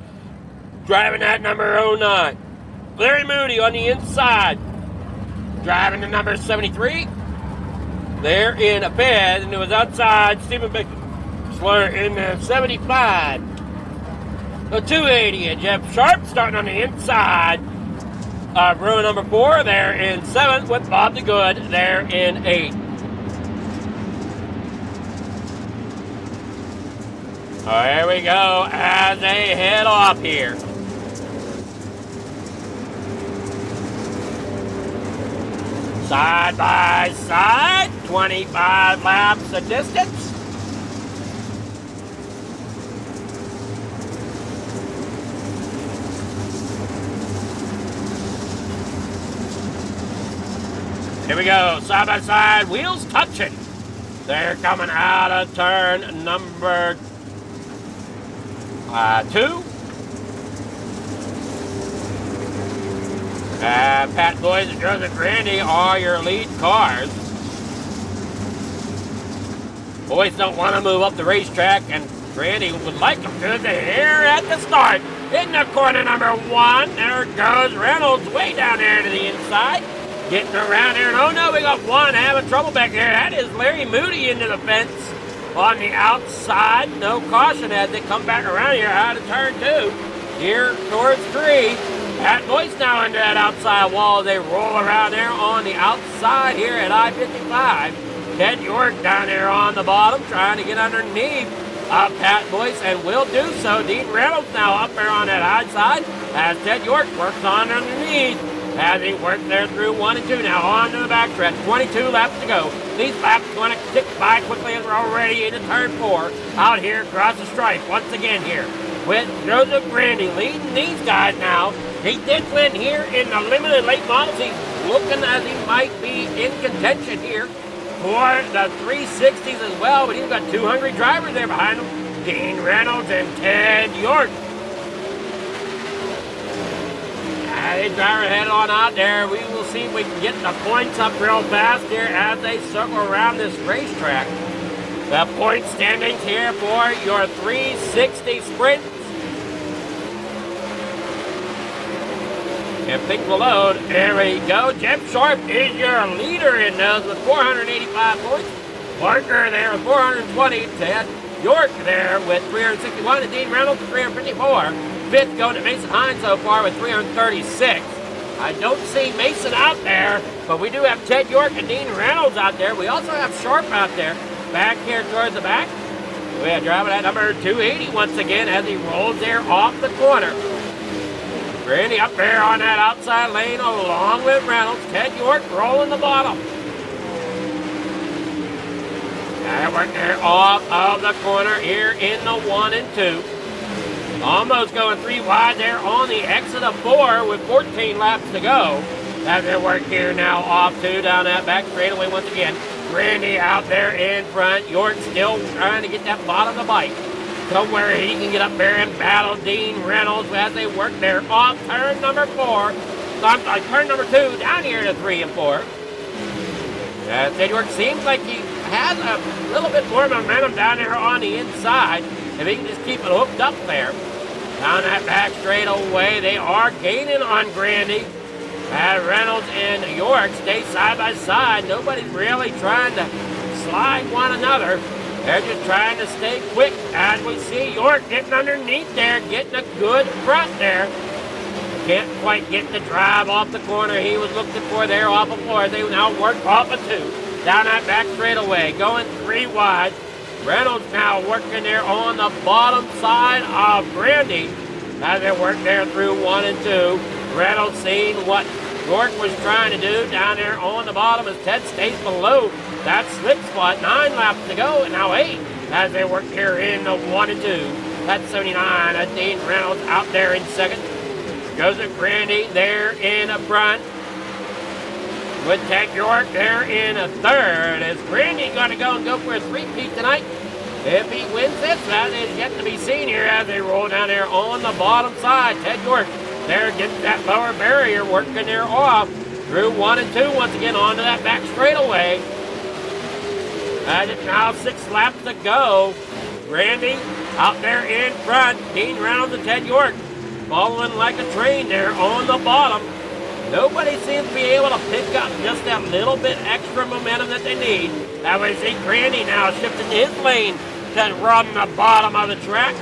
driving that number 09. Larry Moody on the inside driving the number 73. There in a bed and to his outside Stephen Bixler in the 75. The 280 and Jeff Sharp starting on the inside of row number 4 there in 7th with Bob the Good there in 8. Oh, here we go as they head off here. Side by side, 25 laps of distance. Here we go, side by side, wheels touching. They're coming out of turn number 2. Pat Boyce and Joseph Grandy are your lead cars. Boyce don't want to move up the racetrack, and Grandy would like them to. They're here at the start. In the corner number 1, there goes Reynolds way down there to the inside. Getting around here, and oh no, we got one having trouble back there. That is Larry Moody into the fence on the outside. No caution as they come back around here out of turn 2. Here towards 3. Pat Boyce now into that outside wall. They roll around there on the outside here at I-55. Ted York down there on the bottom trying to get underneath Pat Boyce and will do so. Dean Reynolds now up there on that high side as Ted York works on underneath. As he works there through 1 and 2. Now on to the backstretch. 22 laps to go. These laps going to tick by quickly as we're already into turn 4. Out here across the stripe once again here with Joseph Grandy leading these guys now. He did win here in the limited late models. He's looking as he might be in contention here for the 360s as well. But he's got 2 hungry drivers there behind him. Dean Reynolds and Ted York. They drive head on out there. We will see if we can get the points up real fast here as they circle around this racetrack. The point standings here for your 360 sprints. And pick the load. There we go. Jeff Sharp is your leader in those with 485 points. Parker there with 420. Ted York there with 361. And Dean Reynolds with 354. 5th going to Mason Hines so far with 336. I don't see Mason out there, but we do have Ted York and Dean Reynolds out there. We also have Sharp out there. Back here towards the back. We are driving at number 280 once again as he rolls there off the corner. Randy up there on that outside lane along with Reynolds. Ted York rolling the bottom. And we're there off of the corner here in the 1 and 2. Almost going 3 wide there on the exit of 4 with 14 laps to go. As they work here now off 2 down that back straightaway once again. Randy out there in front. York still trying to get that bottom of the bike to where he can get up there and battle Dean Reynolds as they work there off turn number 4. I'm sorry, turn number 2 down here to 3 and 4. Ted York seems like he has a little bit more momentum down there on the inside. If he can just keep it hooked up there. Down that back straightaway, they are gaining on Grandy. Reynolds and York stay side by side. Nobody's really trying to slide one another. They're just trying to stay quick. As we see York getting underneath there, getting a good front there. Can't quite get the drive off the corner he was looking for there off of 4. They now work off of 2. down that back straightaway, going 3 wide. Reynolds now working there on the bottom side of Grandy as they work there through 1 and 2. Reynolds seeing what York was trying to do down there on the bottom as Ted stays below that slip spot. 9 laps to go, and now 8 as they work here in the 1 and 2. That's 79. Dean Reynolds out there in second. Joseph Grandy there in the front. With Ted York there in a third. Is Grandy going to go for a three-peat tonight? If he wins this, that is yet to be seen here as they roll down there on the bottom side. Ted York there gets that lower barrier working there off through 1 and 2 once again onto that back straightaway. And it's now 6 laps to go. Grandy out there in front. Dean Reynolds and Ted York following like a train there on the bottom. Nobody seems to be able to pick up just that little bit extra momentum that they need. That way, see Grandy now shifting his lane to run the bottom of the track.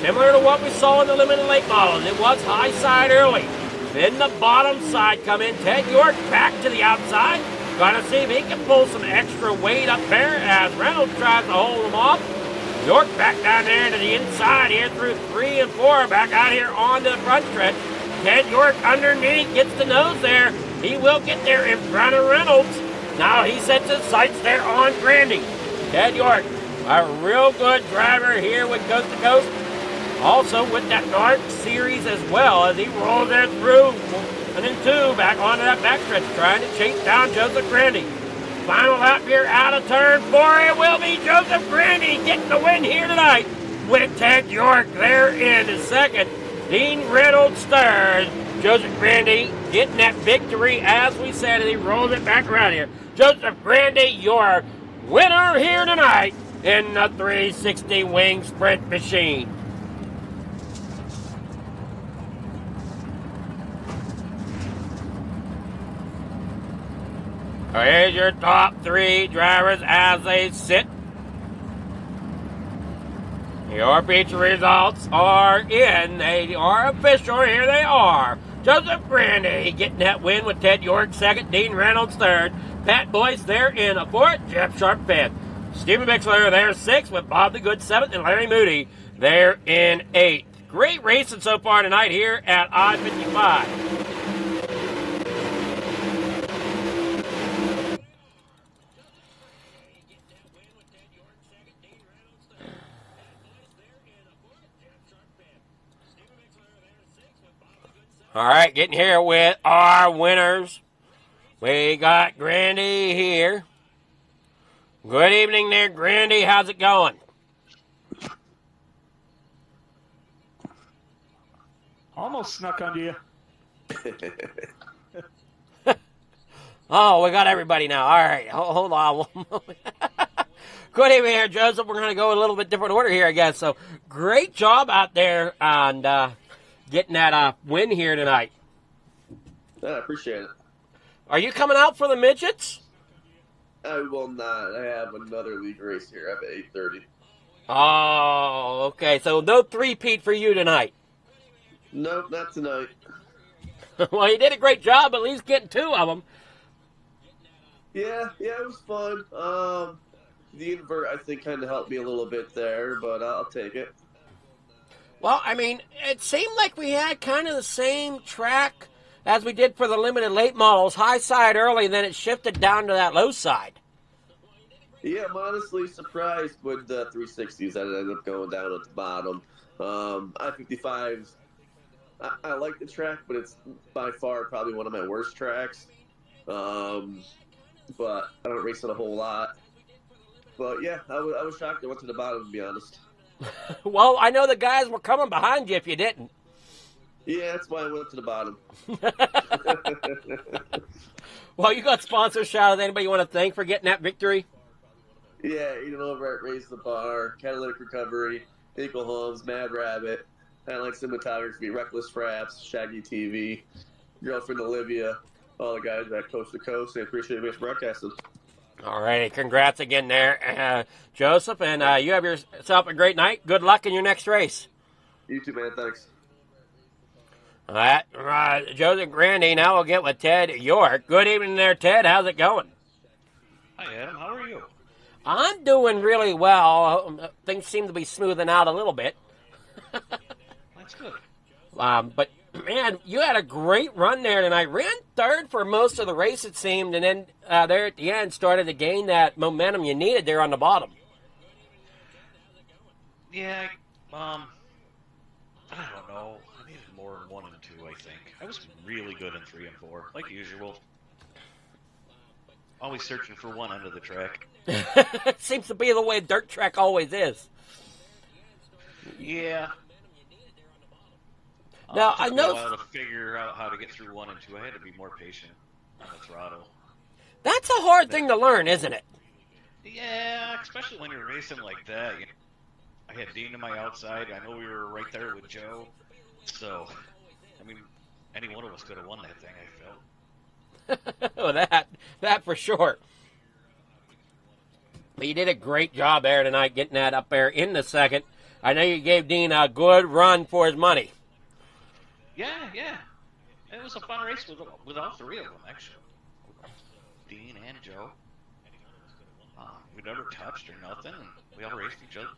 Similar to what we saw in the limited late models. It was high side early. Then the bottom side come in. Ted York back to the outside. Gonna see if he can pull some extra weight up there as Reynolds tries to hold him off. York back down there to the inside here through 3 and 4. Back out here onto the front stretch. Ted York underneath gets the nose there. He will get there in front of Reynolds. Now he sets his sights there on Grandy. Ted York, a real good driver here with Coast to Coast. Also with that North Series as well as he rolls there through 1 and 2 back onto that backstretch trying to chase down Joseph Grandy. Final lap here out of turn 4. It will be Joseph Grandy getting the win here tonight with Ted York there in second. Dean Reynolds third. Joseph Grandy getting that victory as we said, and he rolls it back around here. Joseph Grandy, your winner here tonight in the 360 Wing Sprint Machine. Here's your top 3 drivers as they sit. Your feature results are in. They are official. Here they are. Joseph Grandy getting that win with Ted York second. Dean Reynolds third. Pat Boyce there in a 4th. Jeff Sharp 5th. Stephen Mixler there 6th with Bob the Good 7th. And Larry Moody there in 8th. Great racing so far tonight here at I-55. All right, getting here with our winners. We got Grandy here. Good evening there, Grandy. How's it going? Almost snuck under you. Oh, we got everybody now. All right, hold on one moment. Good evening here, Joseph. We're going to go a little bit different order here, I guess. So, great job out there on getting that win here tonight. I appreciate it. Are you coming out for the midgets? I will not. I have another league race here. I have at 8:30. Oh, okay. So no three-peat for you tonight. Nope, not tonight. Well, you did a great job at least getting 2 of them. Yeah, it was fun. The invert, I think, kind of helped me a little bit there, but I'll take it. Well, I mean, it seemed like we had kind of the same track as we did for the limited late models. High side early, and then it shifted down to that low side. Yeah, I'm honestly surprised with the 360s that ended up going down at the bottom. I-55s, I like the track, but it's by far probably one of my worst tracks. But I don't race it a whole lot. But yeah, I was shocked I went to the bottom, to be honest. Well, I know the guys were coming behind you if you didn't. Yeah, that's why I went to the bottom. Well, you got sponsor shout-outs. Anybody you want to thank for getting that victory? Yeah, Eden over at Raise the Bar, Catalytic Recovery, Nickel Homes, Mad Rabbit, Highlight Cinematography, Reckless Fraps, Shaggy TV, Girlfriend Olivia, all the guys at Coast to Coast. I appreciate you broadcasting. All righty, congrats again there, Joseph, and you have yourself a great night. Good luck in your next race. You too, man. Thanks. All right, Joseph Grandy. Now we'll get with Ted York. Good evening there, Ted. How's it going? Hi, Adam. How are you? I'm doing really well. Things seem to be smoothing out a little bit. That's good. But, man, you had a great run there tonight. Ran third for most of the race, it seemed, and then there at the end started to gain that momentum you needed there on the bottom. Yeah, I don't know. I needed more in 1 and 2, I think. I was really good in 3 and 4, like usual. Always searching for one end of the track. Seems to be the way dirt track always is. Yeah. Now, it I took me know... a while to figure out how to get through 1 and 2. I had to be more patient on the throttle. That's a hard thing to learn, isn't it? Yeah, especially when you're racing like that. You know, I had Dean to my outside. I know we were right there with Joe. So, I mean, any one of us could have won that thing, I felt. Oh, that for sure. But you did a great job there tonight getting that up there in the second. I know you gave Dean a good run for his money. Yeah. It was a fun race with all 3 of them, actually. Dean and Joe. We never touched or nothing, and we all raced each other.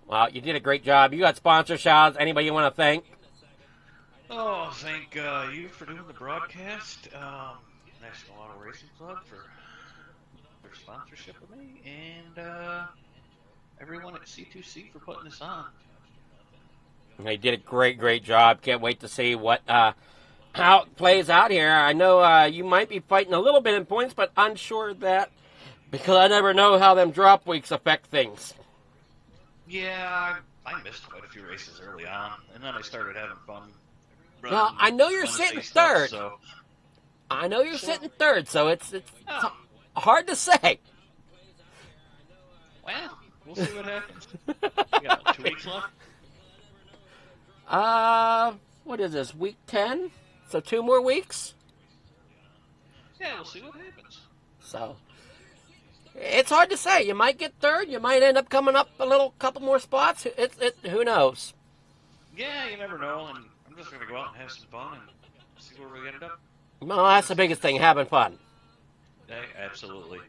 Well, you did a great job. You got sponsor shout-outs. Anybody you want to thank? Oh, thank you for doing the broadcast. National Auto Racing Club for their sponsorship of me, and everyone at C2C for putting this on. They did a great job. Can't wait to see what how it plays out here. I know you might be fighting a little bit in points, but I'm sure that because I never know how them drop weeks affect things. Yeah, I missed quite a few races early on, and then I started having fun. Well, I know you're sitting third. I know you're sitting third, so it's hard to say. Well, we'll see what happens. We got 2 weeks left. What is this, week 10? So 2 more weeks? Yeah, we'll see what happens. So, it's hard to say. You might get third. You might end up coming up a couple more spots. Who knows? Yeah, you never know, and I'm just going to go out and have some fun and see where we ended up. Well, that's the biggest thing, having fun. Yeah, absolutely.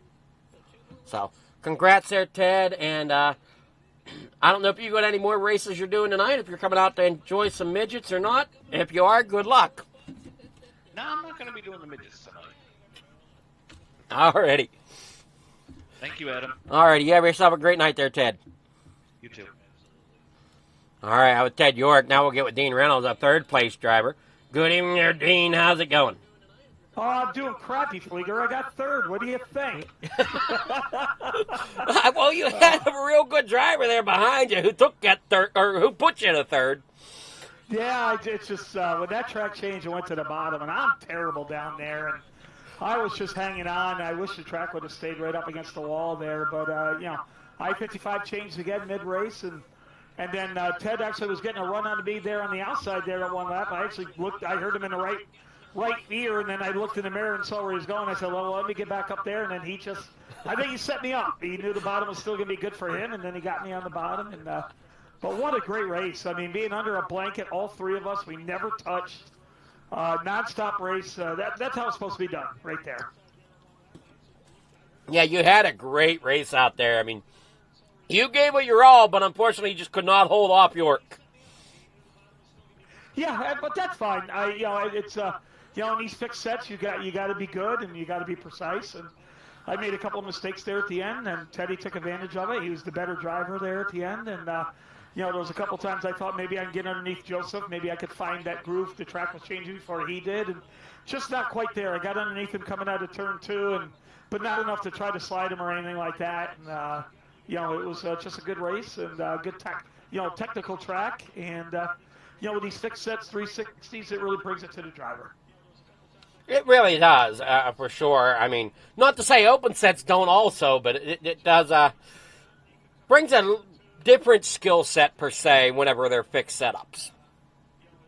So, congrats there, Ted, and I don't know if you got any more races you're doing tonight, if you're coming out to enjoy some midgets or not. If you are, good luck. No, I'm not going to be doing the midgets tonight. Alrighty. Thank you, Adam. Alrighty, you have yourself a great night there, Ted. You too. Alright, I was Ted York. Now we'll get with Dean Reynolds, a third-place driver. Good evening there, Dean. How's it going? Oh, I'm doing crappy, Flieger. I got third. What do you think? Well, you had a real good driver there behind you who took that third, or who put you to third. Yeah, it's just when that track changed, I went to the bottom, and I'm terrible down there. And I was just hanging on. I wish the track would have stayed right up against the wall there, but I-55 changed again mid-race, and then Ted actually was getting a run on me there on the outside there at one lap. I actually looked. I heard him in the right ear, and then I looked in the mirror and saw where he was going. I said, well, let me get back up there, and then I think he set me up. He knew the bottom was still going to be good for him, and then he got me on the bottom. And but what a great race. I mean, being under a blanket, all 3 of us, we never touched. Non-stop race. That's how it's supposed to be done, right there. Yeah, you had a great race out there. I mean, you gave it your all, but unfortunately, you just could not hold off York. Yeah, but that's fine. It's in these fixed sets, you got to be good and you got to be precise. And I made a couple of mistakes there at the end, and Teddy took advantage of it. He was the better driver there at the end, and there was a couple times I thought maybe I can get underneath Joseph. Maybe I could find that groove. The track was changing before he did, and just not quite there. I got underneath him coming out of turn 2, but not enough to try to slide him or anything like that. And it was just a good race and good technical track, and with these fixed sets, 360s, it really brings it to the driver. It really does, for sure. I mean, not to say open sets don't also, but it does brings a different skill set, per se, whenever they're fixed setups.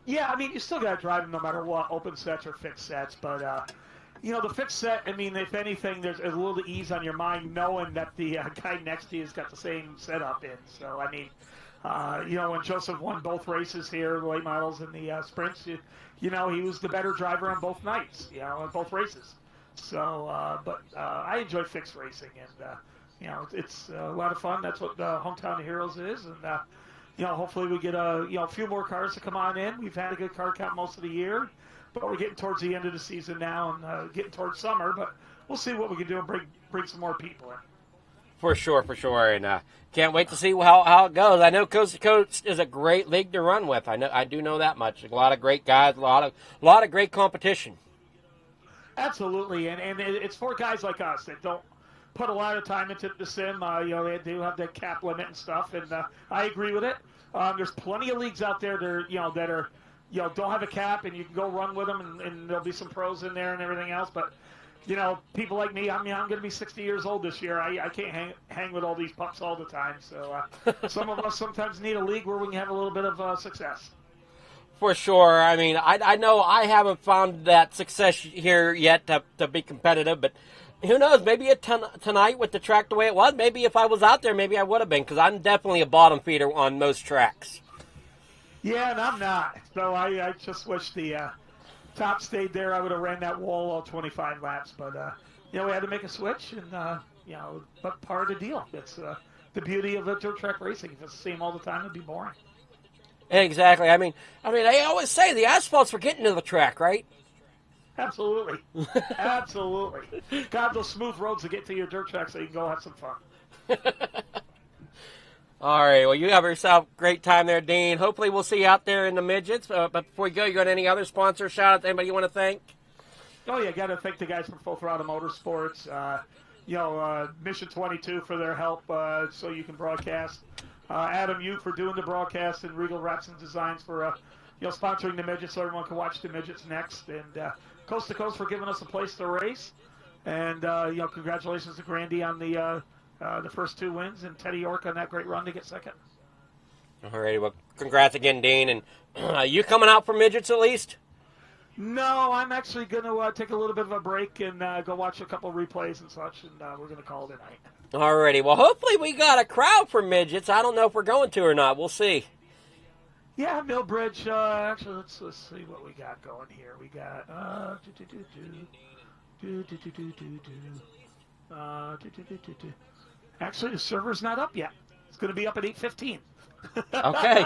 Yeah, I mean, you still got to drive them no matter what, open sets or fixed sets. But, the fixed set, I mean, if anything, there's a little ease on your mind knowing that the guy next to you has got the same setup in. So, I mean, when Joseph won both races here, the late models and the sprints, he was the better driver on both nights, on both races. So, but I enjoy fixed racing, and it's a lot of fun. That's what Hometown Heroes is, and hopefully we get a few more cars to come on in. We've had a good car count most of the year, but we're getting towards the end of the season now and getting towards summer. But we'll see what we can do and bring some more people in. For sure, and can't wait to see how it goes. I know Coast to Coast is a great league to run with. I do know that much. A lot of great guys, a lot of great competition. Absolutely, and it's for guys like us that don't put a lot of time into the sim. They do have that cap limit and stuff, and I agree with it. There's plenty of leagues out there that are don't have a cap, and you can go run with them, and there'll be some pros in there and everything else. But people like me, I'm going to be 60 years old this year. I can't hang with all these pups all the time. So some of us sometimes need a league where we can have a little bit of success. For sure. I mean, I know I haven't found that success here yet to be competitive, but who knows? Maybe tonight with the track the way it was, maybe if I was out there, maybe I would have been, because I'm definitely a bottom feeder on most tracks. Yeah, and I'm not. So I just wish the top stayed there. I would have ran that wall all 25 laps, but we had to make a switch, and but part of the deal. It's the beauty of dirt track racing. If it's the same all the time, it'd be boring. Exactly. I mean, they always say the asphalt's for getting to the track, right? Absolutely. Absolutely. God, those smooth roads to get to your dirt track so you can go have some fun. All right. Well, you have yourself a great time there, Dean. Hopefully we'll see you out there in the midgets. But before you go, you got any other sponsor shout-outs? Anybody you want to thank? Oh, yeah. Got to thank the guys from Full Throttle Motorsports. Mission 22 for their help so you can broadcast. Adam, you for doing the broadcast, and Regal Wraps and Designs for sponsoring the midgets so everyone can watch the midgets next. And Coast to Coast for giving us a place to race. And congratulations to Grandy on the first 2 wins, and Teddy York on that great run to get second. All righty. Well, congrats again, Dean. And you coming out for midgets at least? No, I'm actually going to take a little bit of a break and go watch a couple replays and such, and we're going to call it a night. Alrighty. Well, hopefully we got a crowd for midgets. I don't know if we're going to or not. We'll see. Yeah, Millbridge. Actually, let's see what we got going here. We got actually, the server's not up yet. It's going to be up at 8:15. Okay.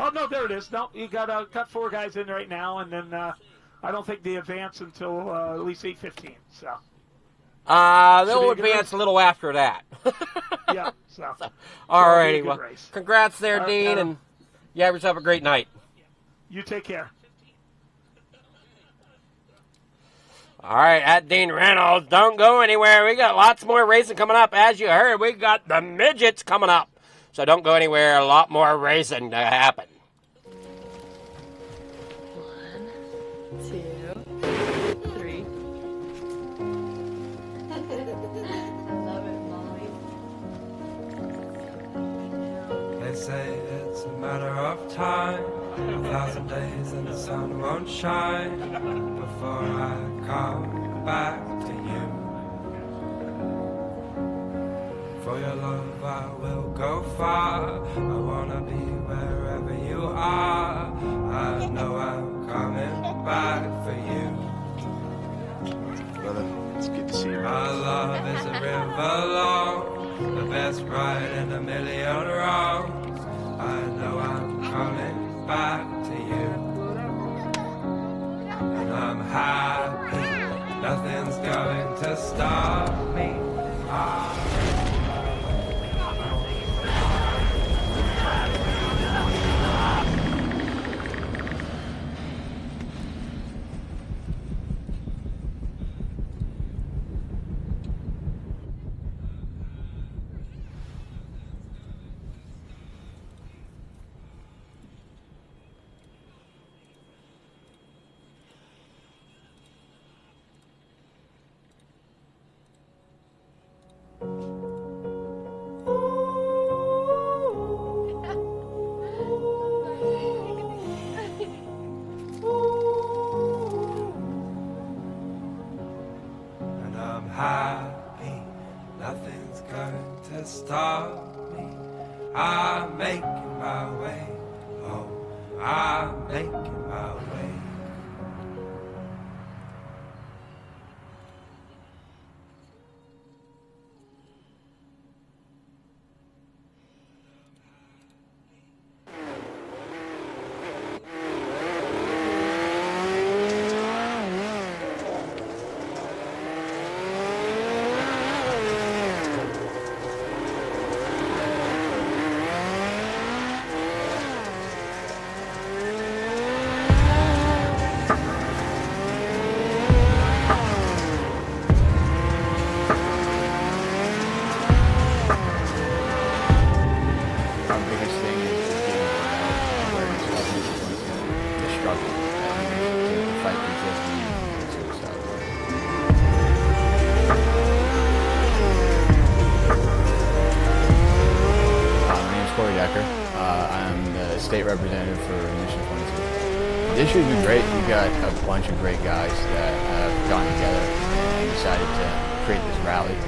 Oh no, there it is. No, you got 4 guys in right now, and then I don't think they advance until at least 8:15. So. They'll advance a little after that. Yeah. So. All righty. Well, congrats there, Dean, and you have yourself a great night. You take care. All right, at Dean Reynolds, don't go anywhere. We got lots more racing coming up. As you heard, we got the midgets coming up. So don't go anywhere. A lot more racing to happen. 1, 2, 3. Love it, Molly. They say it's a matter of time. 1,000 days and the sun won't shine before I come back to you. For your love I will go far. I wanna be wherever you are. I know I'm coming back for you. Brother, it's good to see you. Our love is a river long, the best ride in a million wrongs. I know I'm coming back to you, and I'm happy. Nothing's going to stop me. Happy, nothing's going to stop me. I'm making my way home. I'm making my way. Decker. I'm the state representative for Mission 22. This year's been great. We've got a bunch of great guys that have gotten together and decided to create this rally.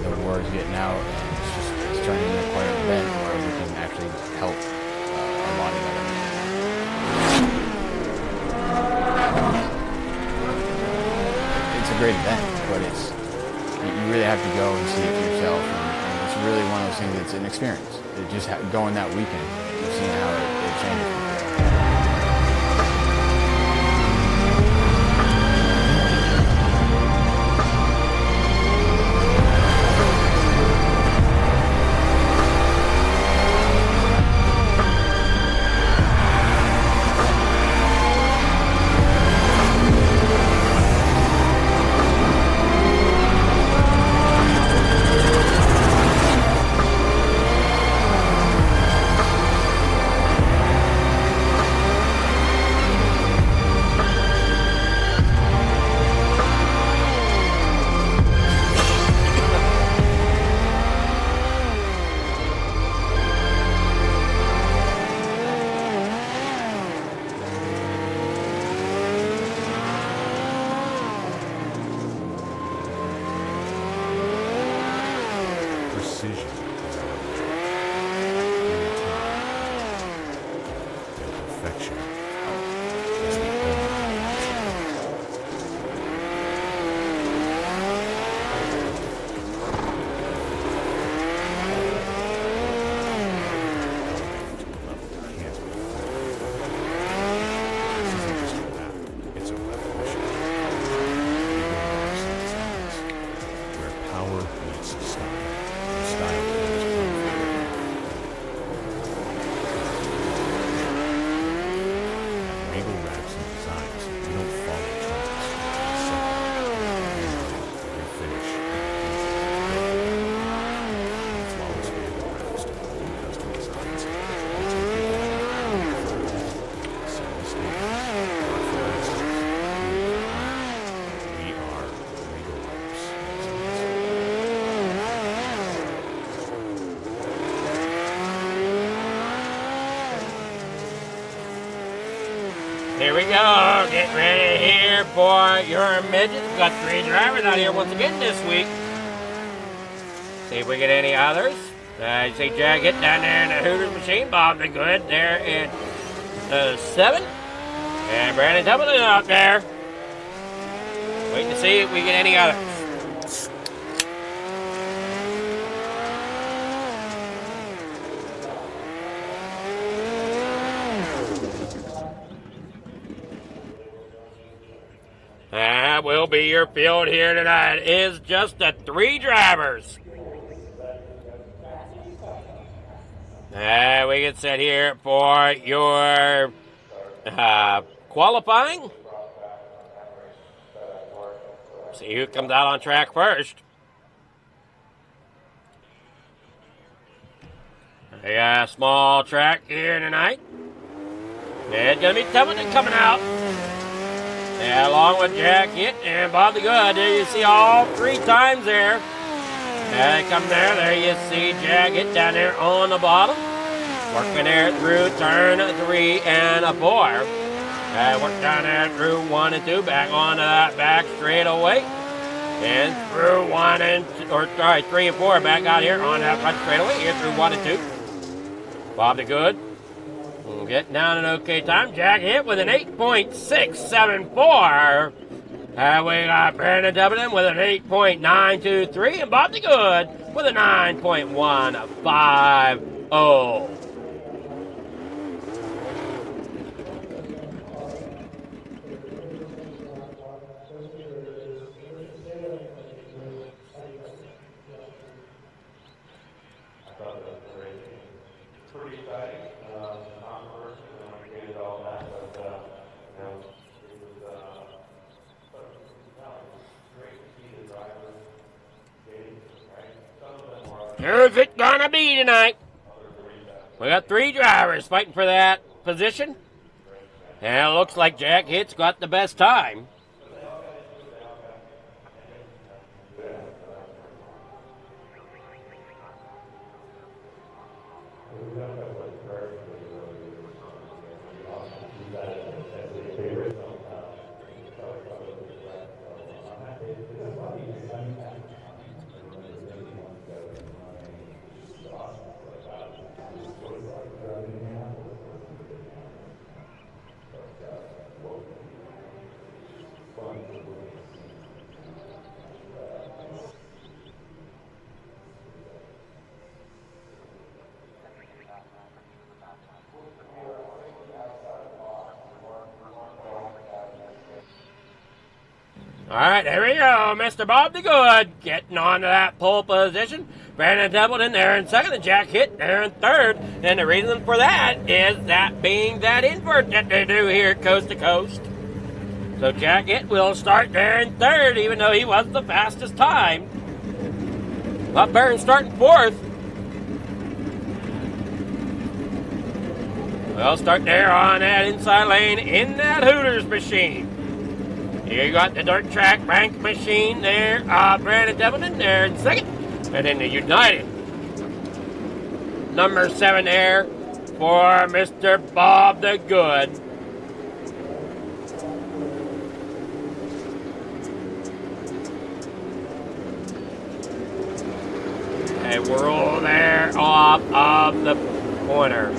The word is getting out, and it's turning into quite an event where we can actually help a lot of other people. It's a great event, but you really have to go and see it for yourself, and it's really one of those things that's an experience. Just going that weekend, you've seen how it changes people. Precision. Perfection. It's a revolution. Where power meets style. Style is Regal wraps and designs. We don't follow trends. We finish. Flawless Regal wraps to custom designs. Simple statements. We are Regal wraps. Here we go. Get ready here for your midgets. We've got 3 drivers out here once again this week. See if we get any others. You see Jack get down there in the Hooters machine. Bob the Good there in 7. And Brandon Templeton out there. Waiting to see if we get any others. That will be your field here tonight. It is just the 3 drivers. And we get set here for your qualifying. See who comes out on track first. We got a small track here tonight. It's going to be Templeton coming out. Yeah, along with Jack Hitt and Bob the Good. There you see all 3 times there. And come there. There you see Jack Hitt down there on the bottom. Working there through turn 3 and 4. Work down there through 1 and 2. Back on that back straightaway. And through 3 and 4. Back out here on that front straightaway. Here through 1 and 2. Bob the Good. Getting down an okay time. Jack Hitt with an 8.674. And we got Brandon Templeton with an 8.923. And Bob the Good with a 9.150. Who's it gonna be tonight? We got 3 drivers fighting for that position. And it looks like Jack Hitt's got the best time. All right, there we go. Mr. Bob the Good getting on to that pole position. Brandon Templeton there in second, and Jack Hitt there in third. And the reason for that is that being that invert that they do here coast to coast. So Jack Hitt will start there in third, even though he was the fastest time. Bob Barron starting fourth. We'll start there on that inside lane in that Hooters machine. Here you got the dirt track rank machine there. Brandon Templeton there in second. And then the United. Number 7 there for Mr. Bob the Good. A whirl there off of the corner.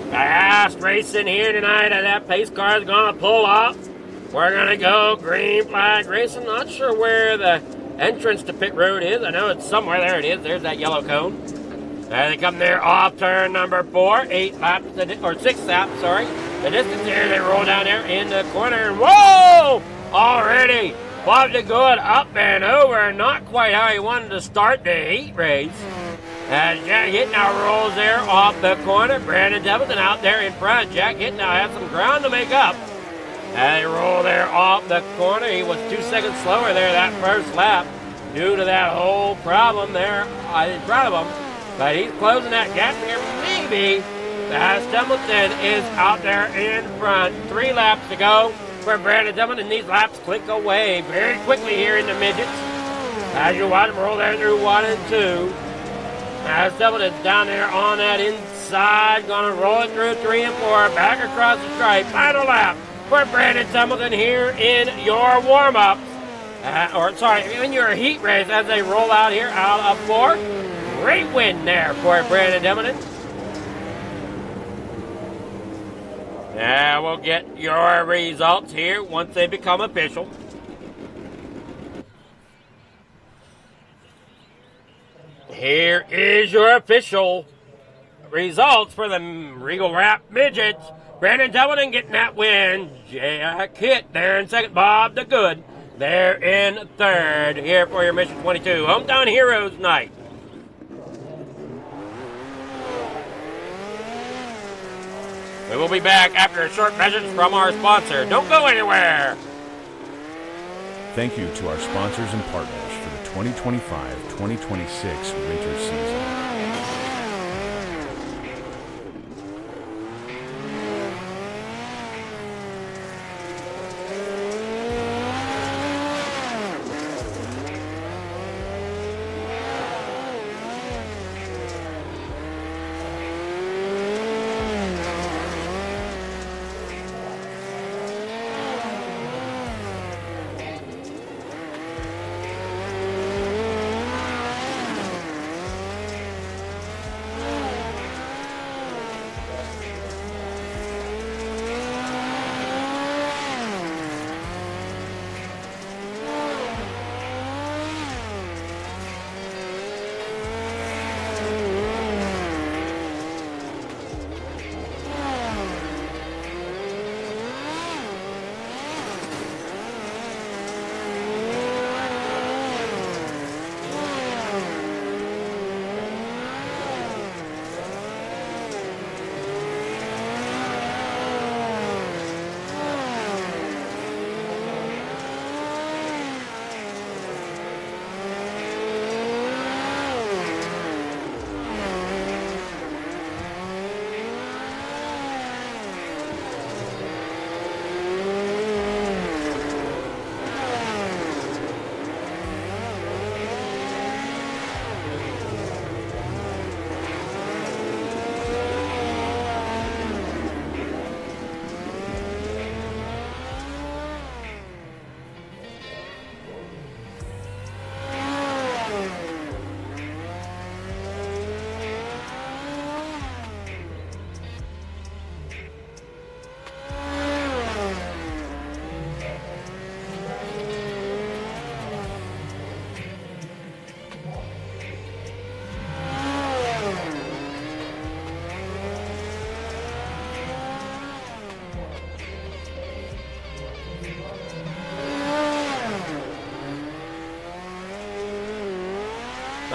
Fast racing here tonight, and that pace car is going to pull up. We're going to go green flag racing. Not sure where the entrance to pit road is. I know it's somewhere. There it is. There's that yellow cone. There they come there off turn number 4. 6 laps, sorry. The distance here, they roll down there in the corner. And whoa! Already, Bob the Good up and over. Not quite how he wanted to start the heat race. As Jack Hitt now rolls there off the corner. Brandon Templeton out there in front. Jack Hitt now has some ground to make up. And they roll there off the corner. He was 2 seconds slower there that first lap due to that whole problem there in front of him. But he's closing that gap here. Maybe as Templeton is out there in front. 3 laps to go for Brandon Templeton. These laps click away very quickly here in the midgets. As you watch him roll there through 1 and 2. As Templeton's down there on that inside. Going to roll it through 3 and 4. Back across the stripe. Final lap for Brandon Templeton here in your warm-ups. In your heat race as they roll out here out of 4. Great win there for Brandon Templeton. Now we'll get your results here once they become official. Here is your official results for the Regal Wrap Midgets. Brandon Templeton getting that win. Jack Hitt there in second. Bob the Good there in third. Here for your Mission 22 Hometown Heroes Night. We will be back after a short message from our sponsor. Don't go anywhere. Thank you to our sponsors and partners for the 2025-2026 winter season.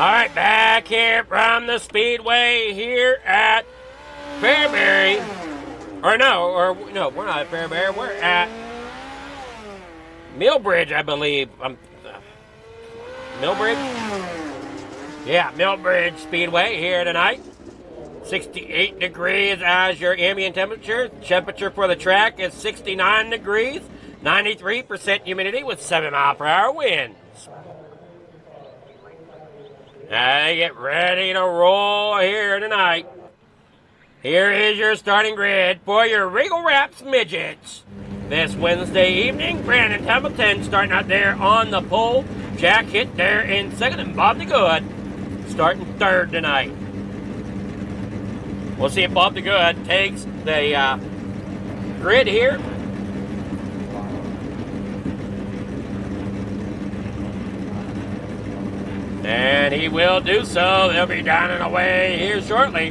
All right, back here from the Speedway here at Fairbury. No, we're not at Fairbury. We're at Millbridge, I believe. Millbridge? Yeah, Millbridge Speedway here tonight. 68 degrees as your ambient temperature. Temperature for the track is 69 degrees. 93% humidity with 7-mile-per-hour winds. Now get ready to roll here tonight. Here is your starting grid for your Regal Wraps Midgets. This Wednesday evening, Brandon Templeton starting out there on the pole. Jack Hitt there in second, and Bob the Good starting third tonight. We'll see if Bob the Good takes the grid here. And he will do so. They'll be down and away here shortly.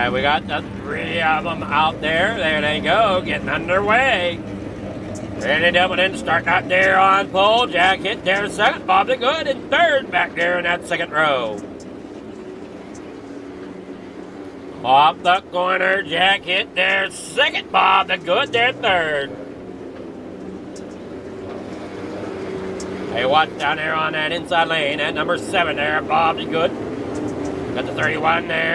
We got the 3 of them out there. There they go, getting underway. Brandon Templeton starting out there on pole. Jack Hitt there second. Bob the Good in third back there in that second row. Off the corner, Jack Hitt there second. Bob the Good there third. Hey, watch down there on that inside lane. That number 7 there, Bob the Good. Got the 31 there.